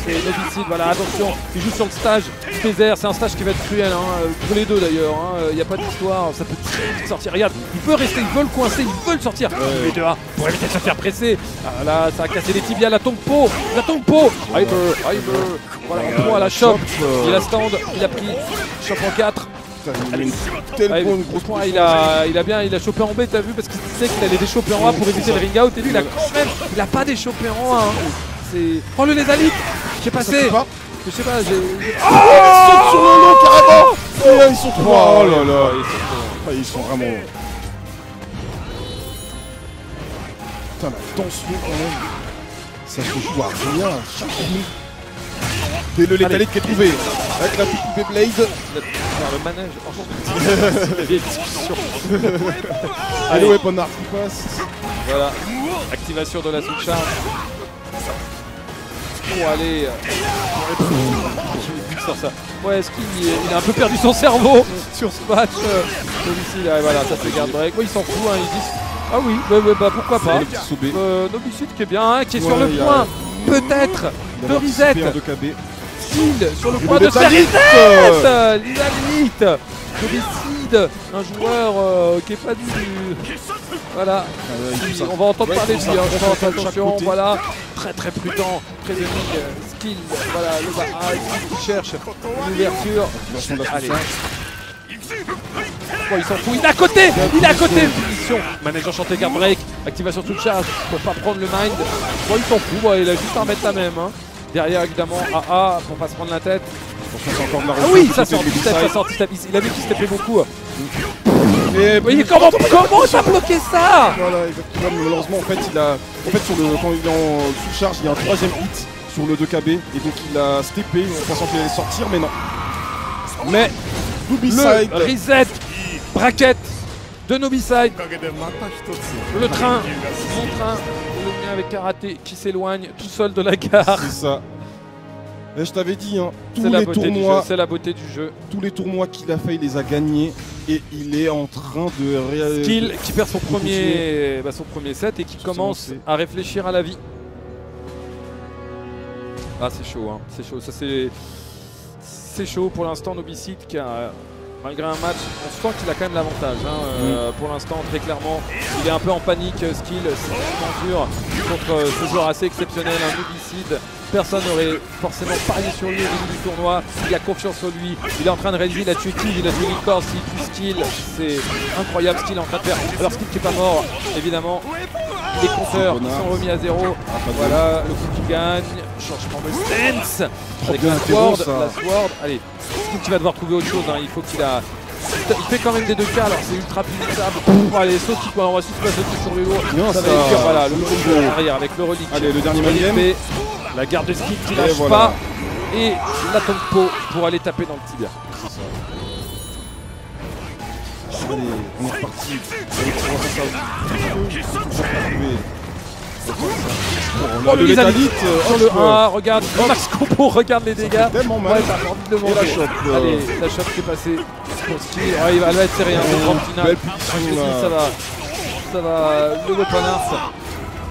S1: C'est Nobicide, voilà, attention, il joue sur le stage. Désert, c'est un stage qui va être cruel, hein, pour les deux d'ailleurs. Il n'y a pas d'histoire, ça peut très vite sortir. Regarde, il peut rester, ils veulent coincer, ils veulent sortir. Les deux A pour éviter de se faire presser. Ah, là, ça a cassé les tibias, la Tongpo. Hyper. Voilà, on prend à la chope. Il a stand, il a pris chope en 4. Il a chopé en B, t'as vu, parce qu'il sait qu'il allait déchoper en A pour éviter le ring out. Et lui, il a pas déchopé en A. Oh le lézalite. J'ai passé. Je sais pas, j'ai.
S2: Oh, ils sautent sur le lot carrément. Ils sont trois. Oh là là. Ils sont vraiment. Putain, la tension quand même. Ça se joue à rien. Chaque minute. Et le létalite qui est trouvé. Avec la petite Blade.
S1: Le manège. La vieille discussion.
S2: Et le weapon art qui passe.
S1: Voilà. Activation de la sous-charge. Pour aller. Sur ça. Ouais, est-ce qu'il a un peu perdu son cerveau sur ce match. Nobicide, voilà, ça fait garde break. Oui, ils s'en foutent, hein, ils disent. Ah oui, bah pourquoi pas. Nobicide qui est bien, hein, qui est sur le point, peut-être, de reset. Skill sur le point de se reset. L'élite. Nobicide, un joueur qui est pas du. Voilà, on va entendre parler de lui, attention, voilà, très prudent, très unique, Skill, voilà, le bas qui cherche une ouverture. Allez. Oh, il s'en fout, il est à côté, finition, manège enchanté, garde break, activation toute charge pour pas prendre le mind. Bon, il s'en fout, il a juste à remettre la même. Hein. Derrière, évidemment, AA pour pas se prendre la tête. Ah oui, ça sort, il a vu qu'il se tapait beaucoup. Mais comment ça a bloqué ça?
S2: Voilà, exactement. Malheureusement, en fait, quand il est en sous-charge, il y a un troisième hit sur le 2KB. Et donc, il a steppé en pensant qu'il allait sortir, mais non. Mais Nobicide.
S1: Le reset bracket de Nobicide. Le train, son train, le mien avec karaté qui s'éloigne tout seul de la gare.
S2: C'est ça. Et je t'avais dit, hein,
S1: c'est la beauté du jeu.
S2: Tous les tournois qu'il a fait, il les a gagnés. Et il est en train de réaliser.
S1: Skill qui perd son premier set et qui commence à réfléchir à la vie. Ah, c'est chaud, hein. C'est chaud. Ça, c'est chaud pour l'instant. Nobicide qui a, malgré un match, on sent qu'il a quand même l'avantage. Hein. Pour l'instant, très clairement, il est un peu en panique. Skill, c'est vraiment dur contre ce joueur assez exceptionnel, un Nobicide. Personne n'aurait forcément parié sur lui au début du tournoi. Il a confiance en lui. Il est en train de réaliser. Il a tué qui? Il a tué Licorne. S'il tue Skill, c'est incroyable ce qu'il est en train de faire. Alors Skill qui n'est pas mort, évidemment. Les compteurs qui sont remis à zéro. Voilà, le coup qui gagne. Changement de stance. Avec la sword. Allez, Skill qui va devoir trouver autre chose. Hein. Il faut qu'il a. Il fait quand même des 2K, alors c'est ultra punissable. Allez, saute qui on va juste pas sauter sur les lourds. Ça va être dur, voilà, le jeu arrière avec le relique.
S2: Allez, le dernier game.
S1: La garde de Skill qui lâche pas. Et la Tongpo pour aller taper dans le tibia.
S2: C'est ça. Allez, on est reparti.
S1: Oh, le
S2: létalite,
S1: sur le 1, regarde, le max combo, regarde les dégâts.
S2: tellement mal.
S1: Ouais, t'as envie de le
S2: Et la
S1: manger.
S2: chope.
S1: Allez, la chope qui est passée pour Skill. Ouais, elle va être serrée, hein, c'est grande finale.
S2: Belle punition, là.
S1: Ça va, le weapon art.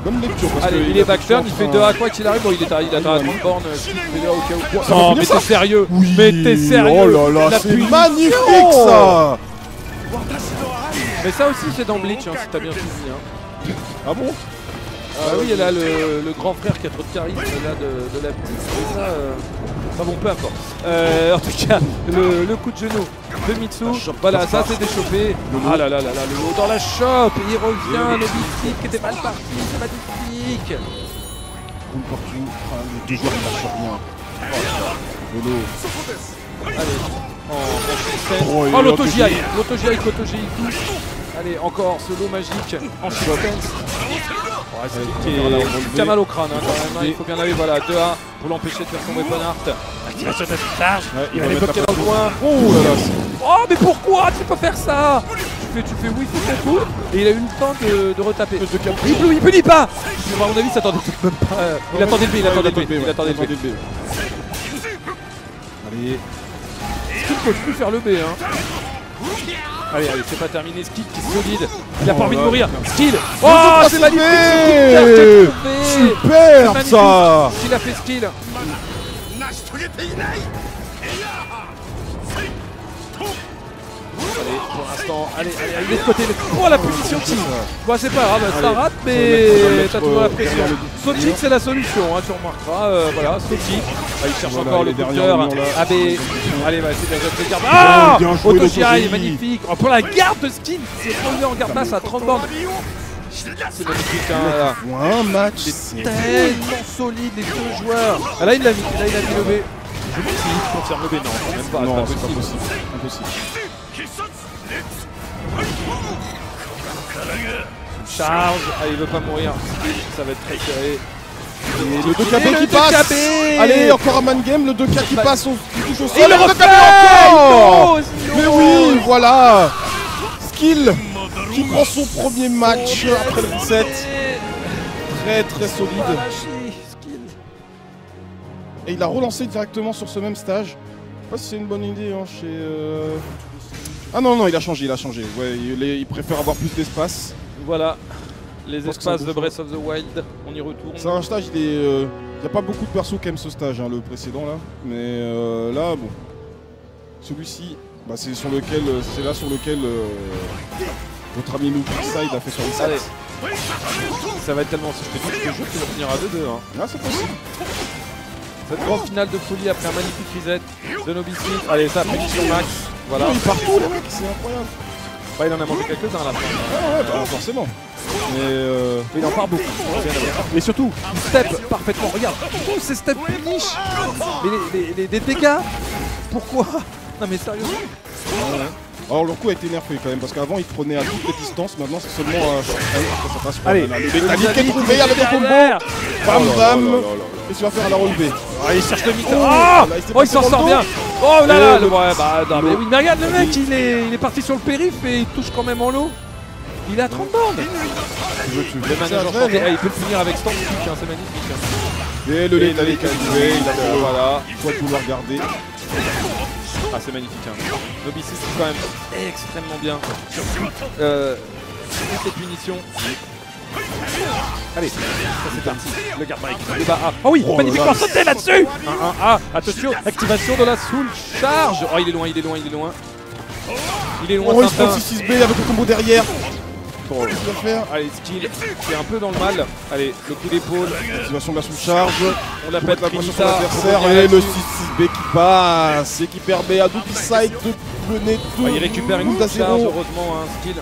S2: Bonne lecture. Parce
S1: Allez,
S2: que
S1: il est backturn, il fait 2 à quoi qu'il arrive. Bon, il est à 30 bornes, Skill fait 2 au cas où.
S2: Ça va
S1: Non,
S2: finir
S1: mais
S2: ça
S1: t'es sérieux.
S2: Oui.
S1: Mais t'es sérieux.
S2: Oh là là,
S1: La
S2: c'est
S1: punition.
S2: magnifique ça.
S1: Mais ça aussi, c'est dans Bleach, hein, si t'as bien suivi. Hein.
S2: Ah bon?
S1: Ah oui, il y a là le grand frère qui a trop de charisme là, de la petite. Et ça, enfin bon, peu importe. En tout cas, le coup de genou de Mitsu. Voilà, ça c'est déchauffé. Ah là là là là, le haut dans la chope. Et il revient, le biscuit qui était mal parti. C'est magnifique.
S2: Coup de partout. Les deux joueurs ne lâchent rien. Lolo.
S1: Allez, en
S2: Oh,
S1: suspense. Oh, l'auto-GI. L'auto-GI, l'auto-GI touche. Allez, encore solo magique en suspense. Ouais, c'est qui a mal au crâne hein, quand même, hein. Il faut bien aller, voilà, 2-1 pour l'empêcher de faire son weapon art. Activation de cette charge, il va les bloquer dans le coin.
S2: Oh là là.
S1: Oh mais pourquoi tu peux faire ça? Tu fais oui, c'est ton coup et il a eu le temps de retaper. Il punit pas. À mon avis, ça attendait tout de même pas. Il attendait le B, il attendait le B. Il attendait le B.
S2: Allez.
S1: Skill peut plus faire le B hein. Allez, allez, c'est pas terminé. Skill qui est solide. Il a pas envie de mourir. Skill. Oh, c'est magnifique.
S2: Super ça.
S1: Skill a fait Skill. Allez, pour l'instant, allez, il est de côté. Oh, la punition qui. Bon, c'est pas grave, ça rate, mais t'as toujours la pression. Sochik, c'est la solution, hein, tu remarqueras. Voilà, Sochik. Ah, il cherche
S2: Voilà,
S1: encore
S2: il
S1: le
S2: est
S1: coup de
S2: derrière
S1: cœur.
S2: le mur, là.
S1: AB. Allez, va essayer de la garde. Ah,
S2: bien joué,
S1: Auto-GI,
S2: l'auto-GI.
S1: magnifique. Oh, pour la garde de Skill, c'est relevé en garde basse à 30 bornes. C'est magnifique, hein, là.
S2: Un match.
S1: C'est tellement solide, les deux joueurs. Ah, là, il l'a mis, le B. Je me dis, il confirme le B, non, même pas,
S2: Non,
S1: c'est
S2: c'est
S1: pas
S2: pas
S1: possible.
S2: possible. Impossible.
S1: Charge, ah, il veut pas mourir, ça va être très serré.
S2: Et le 2KB
S1: le
S2: qui passe.
S1: 2KB.
S2: Allez, encore un man game, le 2K qui passe, qui touche au sol.
S1: Et le
S2: 2KB
S1: refait.
S2: encore.
S1: Il
S2: Mais
S1: ose.
S2: oui, voilà. Skill qui prend son premier match après le reset. Très très solide.
S1: Skill.
S2: Et il a relancé directement sur ce même stage. Je sais pas si c'est une bonne idée hein, chez... Ah non, non, il a changé. Ouais, il préfère avoir plus d'espace.
S1: Voilà, les
S2: pense que
S1: espaces
S2: c'est
S1: de
S2: un bon
S1: Breath of the Wild, on y retourne.
S2: C'est un stage, il n'y a pas beaucoup de persos qui aiment ce stage, hein, le précédent là. Mais là, bon. Celui-ci, bah, c'est là sur lequel votre ami Loopside a fait son reset.
S1: Allez. Ça va être tellement... Je te dis que le jeu qui va finir à 2-2. Hein.
S2: Ah, c'est possible.
S1: Cette grande finale de folie après un magnifique reset de Nobissi. Allez, ça, punition max. Voilà.
S2: Il part tout, les mecs, c'est incroyable.
S1: Bah, il en a mangé quelques-uns à la fin.
S2: Ah ouais, bah forcément. Mais
S1: Il en part beaucoup. Et surtout, il step parfaitement. Regarde, tous ces steps punish. Mais les dégâts, pourquoi? Non mais sérieusement.
S2: alors le coup a été nerfé quand même parce qu'avant il prenait à toutes les distances, maintenant c'est seulement ça passe.
S1: Allez,
S2: le métallique est trouvé avec le combo.
S1: derrière.
S2: Bam
S1: Oh là
S2: bam.
S1: là là là.
S2: Qu'est-ce qu'il va faire à la relever?
S1: Ah, il cherche le mythe.
S2: Oh,
S1: Oh,
S2: là, il s'est
S1: oh, il
S2: passé
S1: s'en
S2: dans le
S1: sort
S2: dos.
S1: bien. Oh là là,
S2: Le-
S1: ouais, bah non, mais
S2: le-
S1: oui, mais regarde le mec, il est parti sur le périph' et il touche quand même en l'eau. Il est à 30 bornes. Le manager chanté, il peut le finir avec stand kick, hein, c'est magnifique. Hein.
S2: Et le létalique a joué, il a fait
S1: Voilà.
S2: soit de vouloir garder.
S1: Ah, c'est magnifique. Hein. Nobissi, c'est quand même extrêmement bien. Toutes les punitions. Allez, ça c'est parti. Le garde break. Le bas A. Oh oui,
S2: Oh
S1: magnifiquement
S2: là là.
S1: sauté là-dessus. 1-1-A. Attention, activation de la soul charge. Oh, il est loin, il est loin, il est loin. Il est loin,
S2: Oh, il se
S1: Tintin.
S2: prend 6B avec le combo derrière. Qu'est-ce qu'il va faire?
S1: Allez, Skill, qui est un peu dans le mal. Allez, le coup d'épaule.
S2: Activation de la sous-charge.
S1: On l'appelle
S2: La pression sur
S1: Trinita.
S2: l'adversaire.
S1: On revient
S2: Et le
S1: là-dessus.
S2: 6-6B qui passe et qui permet à Loopside de mener tout.
S1: Il récupère une
S2: à
S1: coup de charge,
S2: 0.
S1: heureusement, hein, Skill.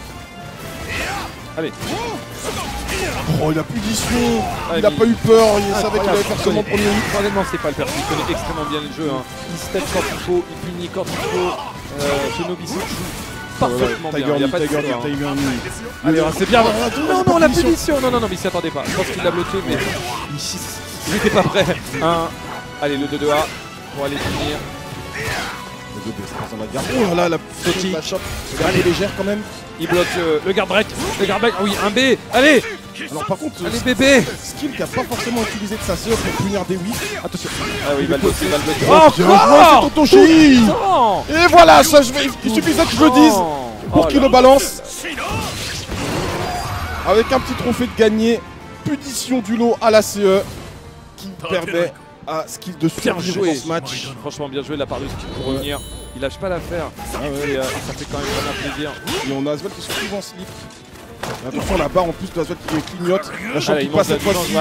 S1: Allez.
S2: Oh, la punition.
S1: Ah,
S2: Il a
S1: mais-
S2: pas eu peur. Il savait qu'il
S1: Incroyable.
S2: allait faire seulement premier hit.
S1: Troisièmement, c'est pas le perso, il connaît extrêmement bien le jeu. Hein. Il step quand il faut, il punit quand il faut. Ce Nobissi joue parfaitement bien. Il n'y a pas de
S2: Tiger,
S1: histoire, hein.
S2: Tiger,
S1: Allez, c'est bien.
S2: Ah,
S1: Non, non, la punition. Non, non, non, mais il s'y attendait pas. Je pense qu'il l'a bloqué, mais il n'était pas prêt. Allez, le 2-2A pour aller finir.
S2: Oh là là, la
S1: Sochi.
S2: la chope. Elle est légère quand même.
S1: Il bloque le guard break. Le guard break. Oui, un B. Allez.
S2: Alors par contre,
S1: Allez bébé.
S2: Skill qui a pas forcément utilisé de sa sœur pour punir des whiffs. Attention.
S1: Ah oui, il va le bloquer, il va le bloquer.
S2: Oh, bien joué, c'est Totoshi.
S1: Non.
S2: Et voilà, ça, il suffisait que je le dise pour qu'il le balance. Avec un petit trophée de gagné, punition du lot à la CE qui permet à Skill de
S1: Bien
S2: survivre
S1: joué
S2: dans ce match.
S1: Franchement bien joué de la part de Skill pour revenir. Il lâche pas l'affaire. Et ça fait quand même vraiment plaisir.
S2: Et on a Asvel qui se trouve en slip. Et attention, la barre en plus de Asvel qui clignote. La chambre qui
S1: il
S2: passe cette fois-ci.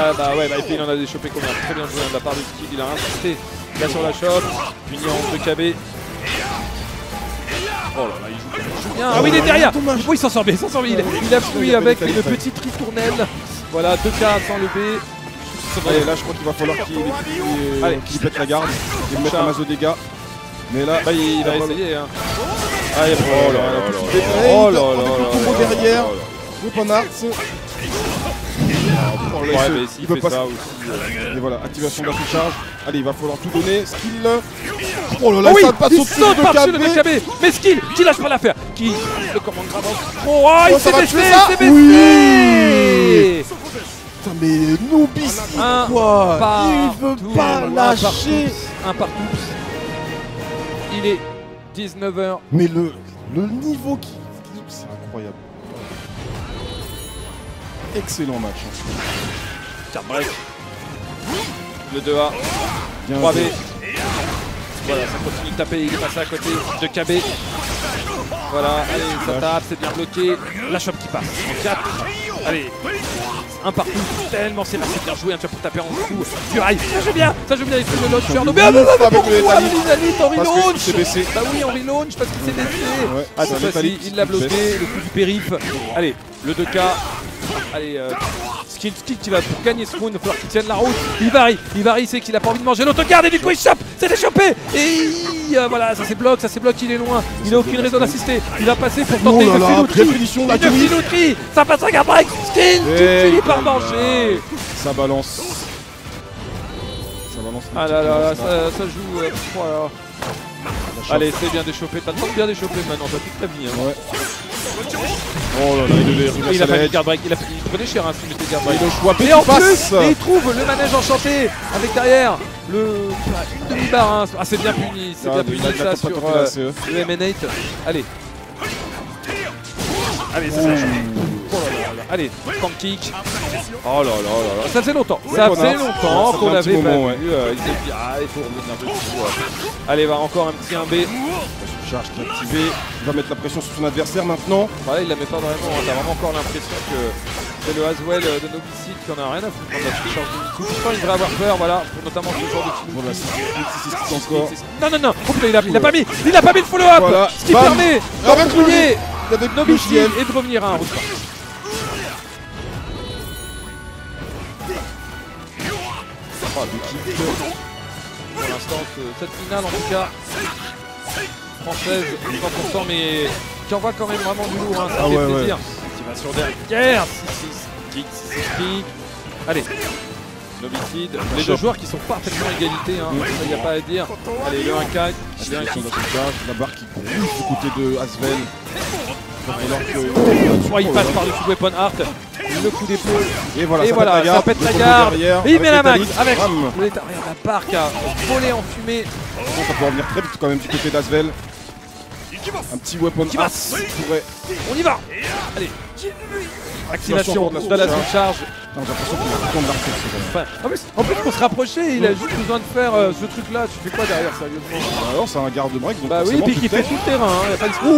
S1: il en a déchopé combien. Très bien joué de la part de Skill. Il a insisté là sur la chope. Puni en 2 KB. Oh là là, il joue bien. Ah oui, il est derrière. Oui, il s'en sort bien, il s'en sort bien. Il a fui avec une petite ritournelle. Voilà, 2K sans le B.
S2: Et là, je crois qu'il va falloir qu'il pète la garde et mettre un masse de dégâts. Mais là,
S1: il va essayer. Hein.
S2: Allez, oh là là, oh là là, avec le combo derrière. Weapon Arts.
S1: Il peut pas ça aussi.
S2: Et voilà, activation d'affichage. Allez, il va falloir tout donner. Skill. Oh là là,
S1: oui,
S2: ça passe au-dessus
S1: de 2 KB. Mais Skill, qui lâche pas l'affaire. Qui le commande vraiment. Oh, il s'est baissé, il s'est baissé.
S2: Putain, mais Nobis, quoi. Il veut pas lâcher.
S1: Un partout. Il est 19h.
S2: Mais le niveau qui... C'est incroyable. Excellent match.
S1: Tiens, bref. Le 2A.
S2: Bien
S1: 3B.
S2: joué.
S1: Voilà, ça continue de taper. Il est passé à côté de KB. Voilà, allez, ça tape, c'est bien bloqué. La chope qui passe. En 4. Allez. Un partout, tellement c'est bien joué, tu vas pour taper en dessous. Furaille, ça joue bien, il fait le launch. Pourquoi en relaunch?
S2: Il s'est baissé.
S1: Bah oui, en relaunch parce qu'il s'est baissé.
S2: Ouais,
S1: Ah, cette fois-ci, il l'a bloqué, le coup du périph'. Allez, le 2K. Allez, Skill qui va pour gagner ce round, il va falloir qu'il tienne la route. Il varie, il sait qu'il a pas envie de manger l'autogarde et du coup il chope, c'est échappé. Et voilà, ça c'est bloc, il est loin. Il a aucune raison d'assister. Il va passer pour tenter une filouterie. Ça passe à Garbreak. Skill qui finit par manger.
S2: Ça balance.
S1: Ah là là, ça joue. Voilà. Allez, c'est bien déchauffé. T'as le temps de bien déchauffer maintenant, t'as toute ta vie. Hein. Ouais.
S2: Oh là là,
S1: il a pas mis de Garbreak, il prenait cher hein, s'il mettait Garbreak.
S2: Et en plus,
S1: il trouve le manège enchanté avec derrière une demi-barre. Hein. Ah, c'est bien puni, ça sur le MN8. Allez. Allez, ça va. Oh là là. Allez, front kick. Oh là là là là. Ça faisait longtemps. Qu'on l'avait pas vu. Il s'est dit, il faut revenir dessus. Allez, va encore un petit 1B.
S2: Charge qui est activée. Il va mettre la pression sur son adversaire maintenant.
S1: Voilà, il la met pas vraiment. Hein. T'as vraiment encore l'impression que c'est le Aswell de Nobicide qui en a rien à foutre de la charge de Miku. Je pense qu'il devrait avoir peur, voilà, pour notamment ce genre de team.
S2: Voilà, c'est encore.
S1: Non. Oh putain, il a pas mis le follow-up. Voilà. Ce qui permet d'embrouiller Nobicide et de revenir à un restart. Pour l'instant, cette finale en tout cas française 100%, mais qui envoie quand même vraiment du lourd, hein, ça fait plaisir. Activation derrière, 6-6 kick. Allez, Nobicide, les deux joueurs qui sont parfaitement à égalité, hein, il n'y a pas à dire. Allez, le 1K,
S2: la barre qui court du côté de Asvel.
S1: Il passe par-dessus Weapon Art, le coup d'épaule.
S2: Et voilà,
S1: ça pète la garde. Et il met la max avec le derrière la barre qui a volé en fumée.
S2: Ça peut revenir très vite quand même du côté d'Asvel. Un petit Weapon Art pourrait...
S1: On y va. Allez. Activation de la surcharge. En plus, pour se rapprocher, il a juste besoin de faire ce truc-là. Tu fais quoi derrière, sérieusement?
S2: Alors, c'est un garde break.
S1: Bah oui, puis qui fait tout le terrain.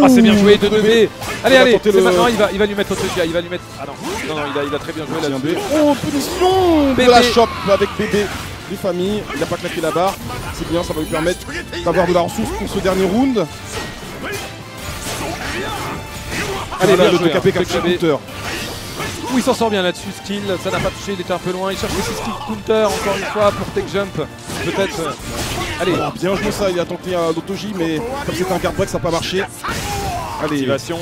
S1: Ah, c'est bien joué, 2B. Allez, c'est maintenant, il va lui mettre autre gars. Il va lui mettre. Ah non, il a très bien joué là-dessus.
S2: Oh, punition de la chope avec bébé des familles. Il n'a pas claqué la barre. C'est bien, ça va lui permettre d'avoir de la ressource pour ce dernier round. Allez, le 2KP counter.
S1: Il s'en sort bien là-dessus, Skill, ça n'a pas touché, il était un peu loin, il cherche aussi Skill counter encore une fois pour take jump, peut-être. Allez,
S2: bien joué ça, il a tenté un Dotoji, mais comme c'était un card break, ça n'a pas marché. Allez,
S1: activation.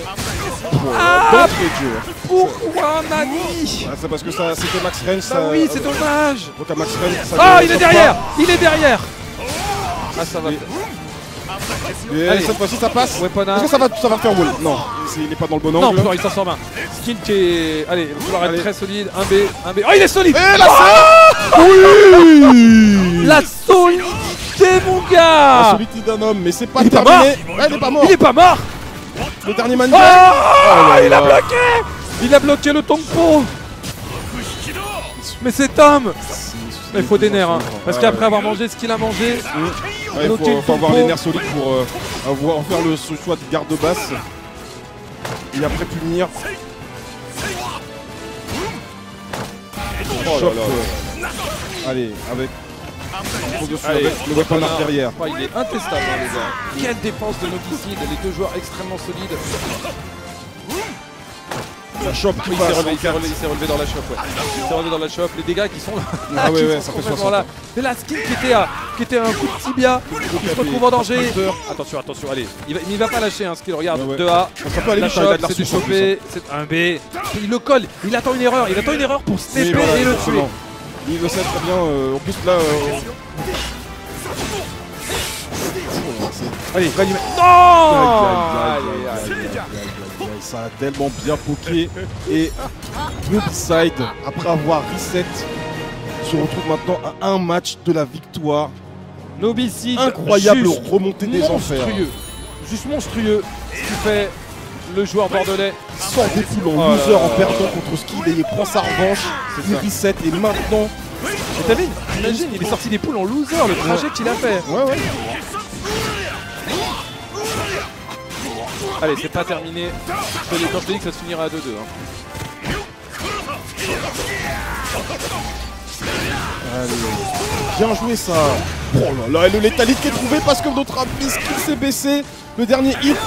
S2: Pourquoi Nani? C'est parce que ça c'était Max Range.
S1: Bah oui, c'est dommage.
S2: Donc à Max Range,
S1: il est derrière. Ah, ça va.
S2: Et
S1: Allez.
S2: cette fois-ci ça passe.
S1: Weapon
S2: Est-ce
S1: Art.
S2: que ça va faire wall? Non, il n'est pas dans le bon
S1: Non,
S2: angle.
S1: non, il s'en sort bien. Skill qui est. Allez, il va falloir
S2: Allez.
S1: être très solide. 1B, 1B. Oh, il est solide!
S2: Et là c'est... Oui.
S1: La solidité, mon
S2: La
S1: gars!
S2: solidité d'un homme, mais c'est pas
S1: Il est pas
S2: terminé. Ouais, il est pas mort.
S1: Il est pas mort!
S2: Le dernier man.
S1: Oh, il
S2: là
S1: a
S2: là.
S1: bloqué! Il a bloqué le Tongpo! Mais cet homme! Mais il faut des nerfs, hein. Parce qu'après avoir mangé ce qu'il a mangé,
S2: Il
S1: bloquer le
S2: faut avoir
S1: tempo.
S2: les nerfs solides pour faire ce choix de garde basse. Et après punir.
S1: Oh là
S2: Choc,
S1: là.
S2: allez, avec. Dessus,
S1: Allez,
S2: avec le weapon art derrière.
S1: Oh, il est intestable, hein, les gars. Quelle défense de Nobicide, les deux joueurs extrêmement solides.
S2: La chope qui
S1: Il
S2: passe.
S1: s'est relevé dans la chope, ouais. Il s'est relevé dans la chope, les dégâts qui sont là.
S2: Ah ouais,
S1: qui
S2: ouais,
S1: sont
S2: ça fait
S1: complètement
S2: 60.
S1: là. Mais la skill qui était un coup de tibia, qui se retrouve en danger. Attention, attention, allez. Il va pas lâcher un skill, regarde.
S2: Ouais, ouais.
S1: 2A.
S2: Ça peut aller
S1: La
S2: vite, il a de
S1: chope,
S2: la
S1: c'est du
S2: ressource en plus,
S1: chopé, c'est un B. Il le colle, il attend une erreur pour stepper
S2: Oui, voilà,
S1: et le tuer.
S2: exactement. Il le sait très bien. En plus là.
S1: Allez, va lui mettre. Non!
S2: Aïe, aïe, aïe, aïe, aïe, aïe, ça a tellement bien poké. Et Nobicide, après avoir reset, se retrouve maintenant à un match de la victoire.
S1: Nobicide,
S2: Incroyable
S1: juste
S2: remontée des enfers.
S1: monstrueux. Juste monstrueux. Ce qui fait le joueur bordelais.
S2: Il sort des poules en
S1: Oh là
S2: loser
S1: là
S2: en
S1: là
S2: perdant contre Skill et il prend sa revanche.
S1: C'est
S2: Il
S1: ça.
S2: reset et maintenant.
S1: Et t'as vu, imagine, il est sorti des poules en loser, le trajet qu'il a fait.
S2: Ouais, ouais.
S1: Allez, c'est pas terminé. Quand je te dis que ça se finira à 2-2. Hein.
S2: Allez. Bien joué ça. Oh là là, et le létalite qui est trouvé parce que notre ami Skill s'est baissé. Le dernier hit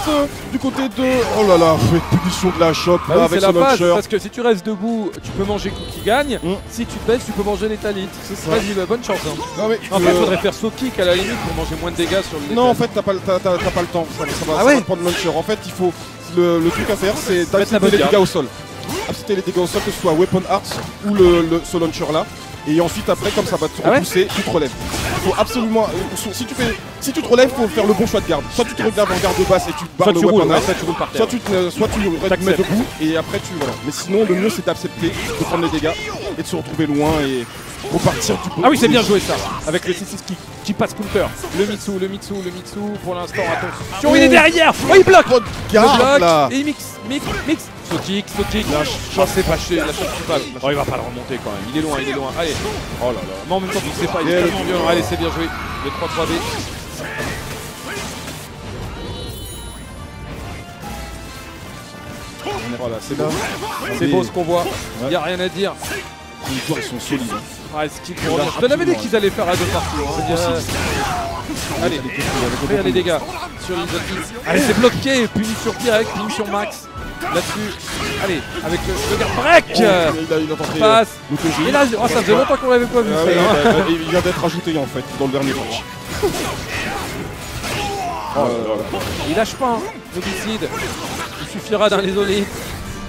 S2: du côté de... Oh là là, punition de la chope
S1: Bah
S2: là,
S1: oui,
S2: avec
S1: c'est
S2: ce
S1: la base,
S2: launcher.
S1: parce que si tu restes debout, tu peux manger coup qui gagne. Si tu te baisses, tu peux manger l'étalite.
S2: C'est ça.
S1: Vas-y, bah, bonne chance. Hein.
S2: Non, mais,
S1: En fait, il faudrait faire saut kick à la limite pour manger moins de dégâts sur le
S2: non, en
S1: défense.
S2: fait, t'as pas le temps. Ça
S1: Ah
S2: va
S1: ouais
S2: prendre launcher. En fait, il faut. Le truc à faire, c'est
S1: Mettre la
S2: d'accepter
S1: bonne
S2: les
S1: garde.
S2: dégâts au sol. Accepter les dégâts au sol, que ce soit Weapon Arts ou ce launcher là. Et ensuite, après, comme ça va te
S1: Ah ouais
S2: repousser, tu te relèves. Il faut absolument. Si tu te relèves, il faut faire le bon choix de garde. Soit tu te regardes en garde basse et tu barres
S1: Soit
S2: le
S1: tu roules,
S2: Weapon Arts.
S1: soit tu roules par terre.
S2: Soit tu mets
S1: T'acceptes.
S2: debout et après tu. Voilà. Mais sinon, le mieux c'est d'accepter, de prendre les dégâts et de se retrouver loin et repartir du
S1: Ah oui, c'est bien joué ça. Avec le 6-6 qui passe counter. Le Mitsu pour l'instant. Attention, il est derrière. Oh, il bloque.
S2: Trop de
S1: Le
S2: garde
S1: bloc
S2: là.
S1: et il mixe. Saut kick.
S2: La
S1: Oh, c'est pas ché, la chose qui passe. Oh, il va pas le remonter quand même. Il est loin. Allez. Oh là là. Mais en même temps, tu sais pas, il est tellement violent. Allez, c'est bien joué. Le 3-3B.
S2: Voilà, c'est là.
S1: C'est beau ce qu'on voit.
S2: Ouais.
S1: Y a rien à dire.
S2: Les joueurs ils sont solides.
S1: Ah, ce qu'il faut revenir. Je te l'avais dit qu'ils allaient faire à deux partout. Hein. Allez, fais les dégâts sur l'Inzoti. Allez, c'est bloqué. Punition direct, punition max. Là-dessus. Allez, avec le garde break.
S2: Il a tenté
S1: Passe.
S2: le TG.
S1: Et là, oh, ça faisait longtemps qu'on l'avait pas vu.
S2: Ah
S1: ça,
S2: ouais,
S1: hein.
S2: bah, il vient d'être ajouté en fait dans le dernier match. Oh là là.
S1: Il lâche pas, hein. Nobicide. Il suffira d'un isolé.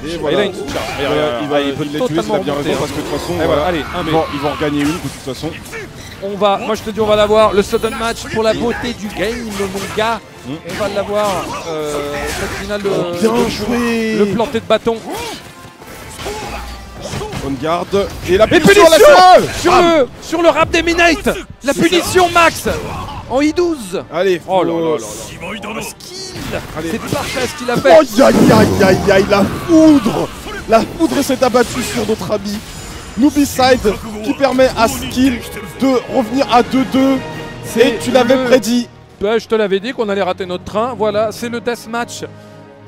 S2: Et
S1: Et
S2: voilà.
S1: là, il touche.
S2: Il peut les tuer, il a bien raison parce que de toute façon,
S1: Et voilà, allez, un B.
S2: ils vont en gagner une de toute façon.
S1: Moi je te dis, on va l'avoir. Le sudden match pour la beauté du game, mon gars. On va l'avoir. Cette finale
S2: Bien joué.
S1: le planté de bâton.
S2: Bonne garde. Et la
S1: Et
S2: punition à la
S1: punition
S2: salle.
S1: sur le rap d'Eminate. La punition max en I12.
S2: Allez,
S1: Oh là là là là. Skill.
S2: Allez.
S1: C'est parfait ce qu'il a fait.
S2: Aïe aïe aïe aïe aïe, la foudre s'est abattue sur notre ami Nobicide qui permet à Skill de revenir à 2-2 et tu l'avais prédit.
S1: Ouais, je te l'avais dit qu'on allait rater notre train. Voilà, c'est le deathmatch.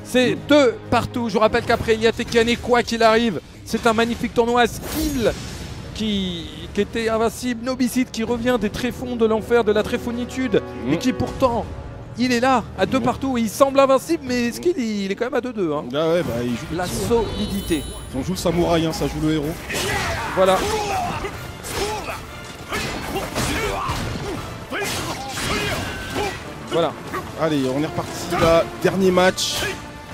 S1: C'est 2 partout. Je rappelle qu'après il y a Tekane, quoi qu'il arrive. C'est un magnifique tournoi. Skill qui était invincible. Nobicide qui revient des tréfonds de l'enfer, de la tréfonitude. Et qui pourtant, il est là, à 2 partout. Et il semble invincible, mais Skill, il est quand même à 2-2. Hein.
S2: Ah ouais, bah il joue
S1: La solidité.
S2: on joue le samouraï, hein, ça joue le héros.
S1: Voilà. Voilà.
S2: Allez, on est reparti là, dernier match.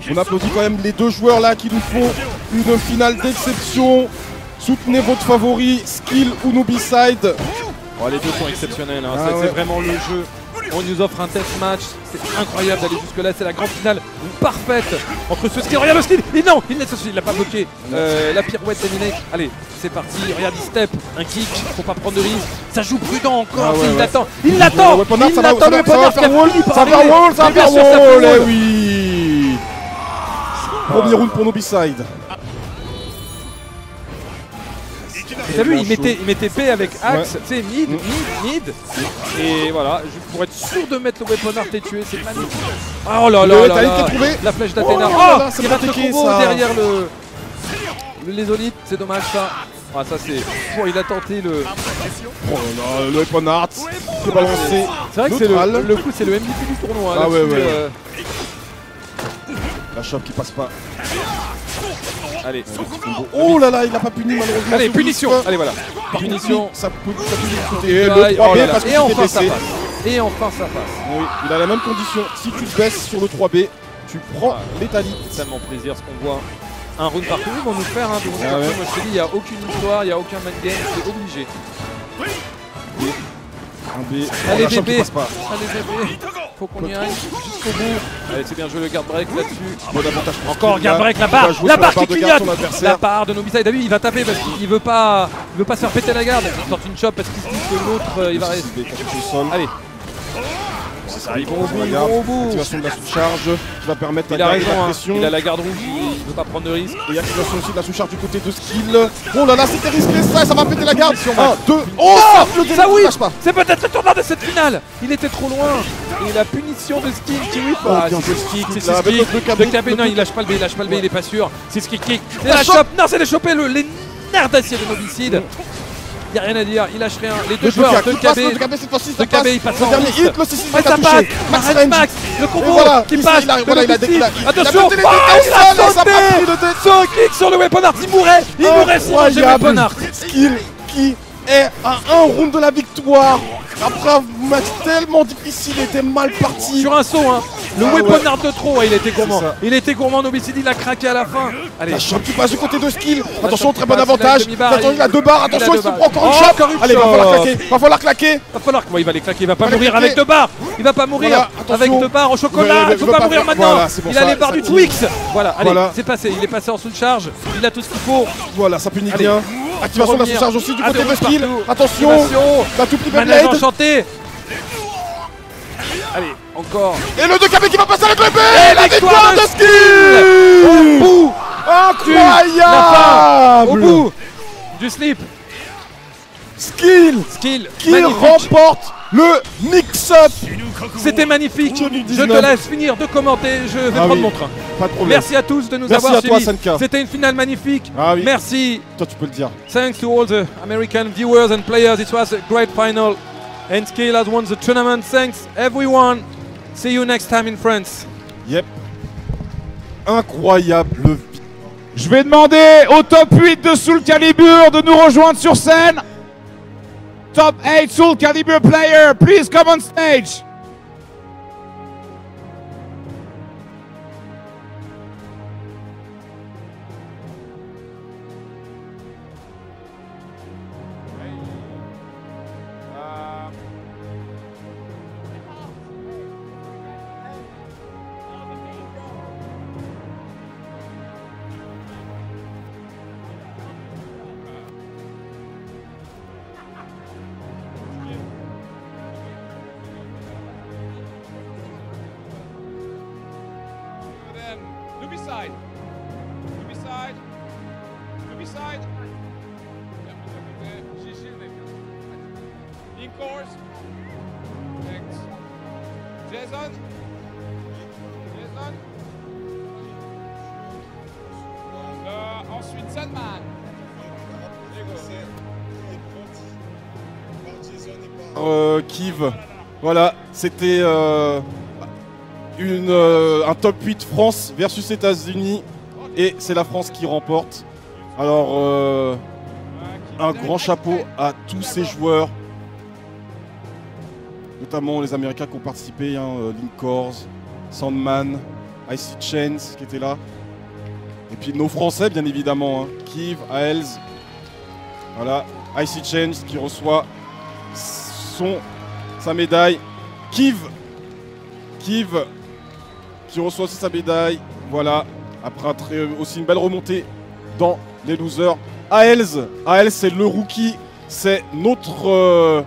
S2: On applaudit quand même les deux joueurs là qui nous font une finale d'exception. Soutenez votre favori, Skill ou Nobicide.
S1: Oh, les deux sont exceptionnels. Hein.
S2: Ah
S1: C'est
S2: ouais.
S1: vraiment le jeu. On nous offre un test match. C'est incroyable d'aller jusque-là. C'est la grande finale parfaite entre ce skill. Regarde le skill. Et non, il l'a pas bloqué. La pirouette d'Eminek. Allez, c'est parti. Regarde, il step. Un kick. Faut pas prendre de risque. Ça joue prudent encore.
S2: Ah ouais,
S1: il
S2: ouais.
S1: l'attend. Il l'attend.
S2: Le Weapon Art,
S1: Il
S2: ça va
S1: l'attend. Le Weapon Art.
S2: faire wall. Ça va faire wall. Ça va
S1: Bien
S2: faire
S1: sûr, ça fait
S2: wall.
S1: wall.
S2: Eh oui. Premier round pour Nobicide.
S1: T'as vu, il mettait B avec Axe, tu sais, mid. Et voilà, pour être sûr de mettre le Weapon Art et tuer, c'est magnifique. Oh là là là là, la flèche d'Athéna.
S2: Oh, là,
S1: il rate le
S2: compliqué,
S1: combo
S2: ça.
S1: derrière le Lézolite, c'est dommage ça. Ah ça c'est... Oh, il a tenté le...
S2: Oh là, le Weapon Art qui est balancé.
S1: C'est vrai que c'est le coup, c'est le MVP du tournoi.
S2: Ah ouais,
S1: là-dessus,
S2: ouais. La chope qui passe pas.
S1: Allez.
S2: Oh là là, il n'a pas puni malheureusement.
S1: Allez,
S2: ce
S1: punition.
S2: boost.
S1: Allez voilà. Punition.
S2: Ça peut
S1: Et
S2: et le
S1: oh
S2: 3B
S1: là là.
S2: parce que
S1: Et
S2: tu t'es
S1: enfin ça
S2: baissé.
S1: passe. Et enfin ça passe.
S2: Oui, il a la même condition. Si tu te baisses sur le 3B, tu prends l'étalie.
S1: C'est tellement plaisir ce qu'on voit. Un round partout, ils vont nous faire un round
S2: Ah
S1: partout.
S2: ouais.
S1: Moi je te dis, il n'y a aucune histoire, il n'y a aucun main game, c'est obligé.
S2: Un B.
S1: Allez
S2: la chope qui
S1: bébé,
S2: passe pas.
S1: allez bébé, faut qu'on y aille jusqu'au bout. Allez c'est bien joué le guard break là-dessus.
S2: Bon avantage pour
S1: Encore
S2: Steve,
S1: guard
S2: là.
S1: break,
S2: Il va jouer
S1: la
S2: sur
S1: barre qui
S2: de garde
S1: clignote.
S2: son adversaire.
S1: La barre de Nobicide, t'as vu, il va taper parce qu'il veut pas se faire péter la garde. Il sort une chop parce qu'il se dit que l'autre il va rester.
S2: Il est caché au sol.
S1: Allez.
S2: Ça,
S1: ils vont au bout, ils vont au bout.
S2: Activation de la sous-charge qui va permettre
S1: Il a
S2: garder
S1: raison,
S2: la
S1: hein.
S2: pression.
S1: Il a la garde rouge, il veut pas prendre de risque.
S2: Et activation aussi de la sous-charge du côté de Skill. Oh là là, c'était risqué ça va péter la garde.
S1: Condition
S2: 1,
S1: max.
S2: 2, oh ça, le
S1: Ça oui,
S2: lâche pas.
S1: c'est peut-être le tournoi de cette finale. Il était trop loin. Et la punition de Skill qui whip.
S2: Oh,
S1: Ah,
S2: bien
S1: c'est
S2: joué,
S1: Skill, c'est
S2: là, avec
S1: Skill.
S2: le KB,
S1: Le KB, non,
S2: le-
S1: il lâche pas le B, il est pas sûr. C'est Skill kick. C'est
S2: La
S1: la
S2: chope.
S1: chope. Non, c'est les choper les nerfs d'acier de Nobicide. Y a rien à dire, il lâche rien. Les deux joueurs de
S2: qui passe, le
S1: KB.
S2: KB cette fois-ci,
S1: Le
S2: ça passe.
S1: KB, il passe
S2: Le
S1: en
S2: dernier
S1: boost.
S2: hit, le 6
S1: Ouais, ça passe.
S2: Max
S1: Arrête
S2: range.
S1: Max. Le combo
S2: Et voilà,
S1: qui
S2: il
S1: passe.
S2: il a- voilà, il a
S1: Nobicide.
S2: il a
S1: Attention.
S2: pété les
S1: Oh,
S2: deux
S1: il a
S2: sol, et ça
S1: sauté.
S2: a pris le deux.
S1: Son kick sur le Weapon Art. Il mourrait. Il mourrait si mangeait le Weapon Art.
S2: Skill qui est à un round de la victoire. Après un match tellement difficile, il était mal parti.
S1: Sur un saut, hein. Le
S2: Ah
S1: Weapon
S2: ouais.
S1: Art de trop, il était gourmand.
S2: C'est ça.
S1: Il était gourmand, Nobicide, il a craqué à la fin. Allez,
S2: La chope qui passe du côté de Skill. Attention,
S1: chope
S2: très
S1: qui
S2: bon
S1: passe, il a
S2: avantage.
S1: une demi-barre,
S2: Attention, il a deux barres. Attention,
S1: il a
S2: il se
S1: deux
S2: prend encore
S1: barres.
S2: une chope.
S1: Encore une
S2: Allez, va falloir
S1: chope.
S2: claquer. Va falloir claquer.
S1: va falloir qu'il va les claquer, il va pas
S2: Va les
S1: mourir
S2: claquer.
S1: avec 2 barres. Il va pas mourir
S2: Voilà, attention.
S1: avec 2 barres au chocolat.
S2: Ouais,
S1: Il faut
S2: veut
S1: pas
S2: pas
S1: mourir
S2: faire-
S1: maintenant.
S2: voilà, c'est pour
S1: Il a
S2: ça,
S1: les barres
S2: ça
S1: du
S2: tire.
S1: Twix. Voilà, allez,
S2: Voilà.
S1: c'est passé. Il est passé en sous de charge. Il a tout ce qu'il faut.
S2: Voilà, ça punit
S1: Allez.
S2: bien. Activation de la
S1: Revenir.
S2: sous-charge aussi du
S1: Ah,
S2: côté
S1: de
S2: de Skill.
S1: partout.
S2: Attention.
S1: Activation.
S2: La tout petit
S1: Manège
S2: Beyblade.
S1: enchanté. Allez, encore.
S2: Et le 2KB qui va passer avec le B.
S1: Et
S2: La
S1: victoire
S2: victoire
S1: de
S2: de Skill.
S1: Au bout.
S2: Incroyable.
S1: Au bout du slip.
S2: Skill
S1: Skill.
S2: qui
S1: Magnifique.
S2: remporte le mix-up.
S1: C'était magnifique. Je
S2: 2019.
S1: te laisse finir de commenter. Je vais
S2: Ah
S1: prendre
S2: oui.
S1: mon train.
S2: Pas de problème.
S1: Merci à tous de nous
S2: Merci
S1: avoir
S2: à toi,
S1: suivis.
S2: Senka.
S1: C'était une finale magnifique.
S2: Ah oui.
S1: Merci.
S2: Toi, tu peux le dire.
S1: Thanks to all the American viewers and players. It was a great final. And Skill has won the tournament. Thanks everyone. See you next time in France.
S2: Yep. Incroyable.
S3: Je vais demander au top 8 de Soul Calibur de nous rejoindre sur scène. Top 8 Soul Calibur player, please come on stage. Nubicide. Nubicide. Nubicide. In course. Next. Jason. Jason. Ensuite Sandman.
S2: Kiv. Voilà, c'était un top 8 France versus États-Unis. Et c'est la France qui remporte. Alors, un grand chapeau à tous ces joueurs. Notamment les Américains qui ont participé, hein, Linkors, Sandman, Icy Chains qui étaient là. Et puis nos Français, bien évidemment, hein, Kiv, Aels. Voilà, Icy Chains qui reçoit sa médaille. Kiv qui reçoit aussi sa médaille. Voilà, après aussi une belle remontée dans les losers. Aels c'est le rookie, c'est notre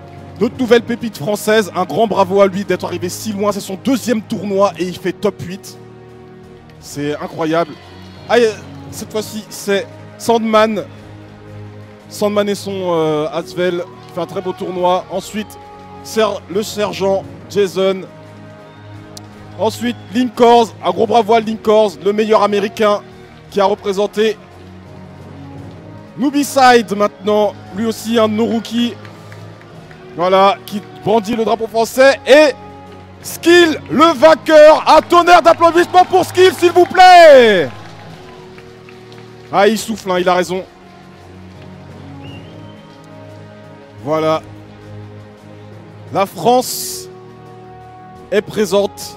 S2: nouvelle pépite française. Un grand bravo à lui d'être arrivé si loin, c'est son deuxième tournoi et il fait top 8. C'est incroyable. Cette fois-ci c'est Sandman et son Asvel qui fait un très beau tournoi. Ensuite le sergent Jason. Ensuite, Linkors, un gros bravo à Linkors, le meilleur américain qui a représenté Noobyside maintenant, lui aussi un de nos rookies. Voilà, qui brandit le drapeau français. Et Skill, le vainqueur. Un tonnerre d'applaudissements pour Skill, s'il vous plaît. Ah, il souffle, hein, il a raison. Voilà. La France est présente.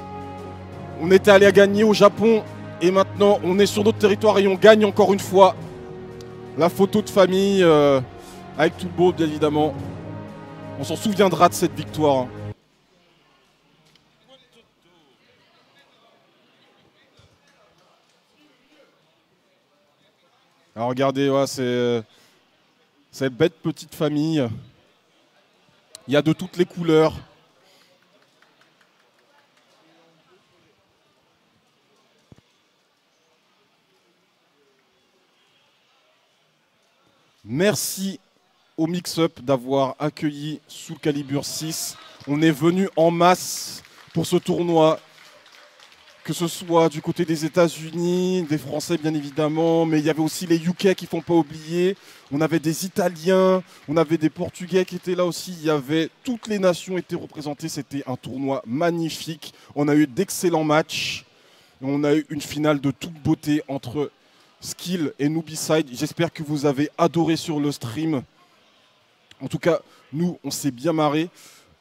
S2: On était allé à gagner au Japon et maintenant on est sur notre territoire et on gagne encore une fois. La photo de famille avec tout le beau bien évidemment. On s'en souviendra de cette victoire. Alors regardez, ouais, c'est cette bête petite famille. Il y a de toutes les couleurs. Merci au Mix-Up d'avoir accueilli Soul Calibur 6. On est venu en masse pour ce tournoi, que ce soit du côté des États-Unis, des Français bien évidemment, mais il y avait aussi les UK qui ne font pas oublier. On avait des Italiens, on avait des Portugais qui étaient là aussi. Il y avait toutes les nations étaient représentées. C'était un tournoi magnifique. On a eu d'excellents matchs. On a eu une finale de toute beauté entre Skill et Noobyside. J'espère que vous avez adoré sur le stream. En tout cas, nous, on s'est bien marré.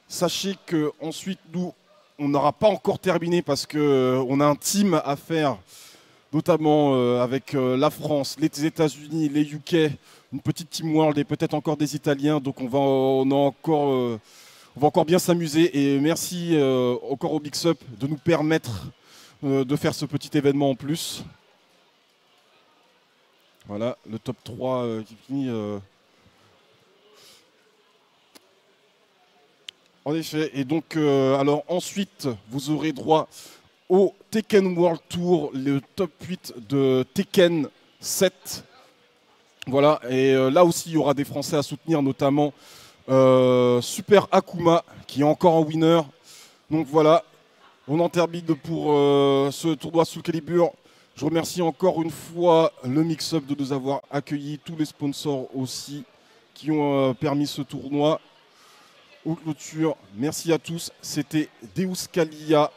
S2: Sachez qu'ensuite, nous, on n'aura pas encore terminé parce qu'on a un team à faire, notamment avec la France, les États-Unis, les UK, une petite team world et peut-être encore des Italiens. Donc on va encore bien s'amuser. Et merci encore au Mix-Up de nous permettre de faire ce petit événement en plus. Voilà, le top 3 qui finit. En effet, et donc, alors ensuite, vous aurez droit au Tekken World Tour, le top 8 de Tekken 7. Voilà, et là aussi, il y aura des Français à soutenir, notamment Super Akuma, qui est encore en winner. Donc voilà, on en termine pour ce tournoi Soul Calibur. Je remercie encore une fois le Mix-Up de nous avoir accueillis, tous les sponsors aussi qui ont permis ce tournoi. Aux clôtures, merci à tous. C'était Deus Kalia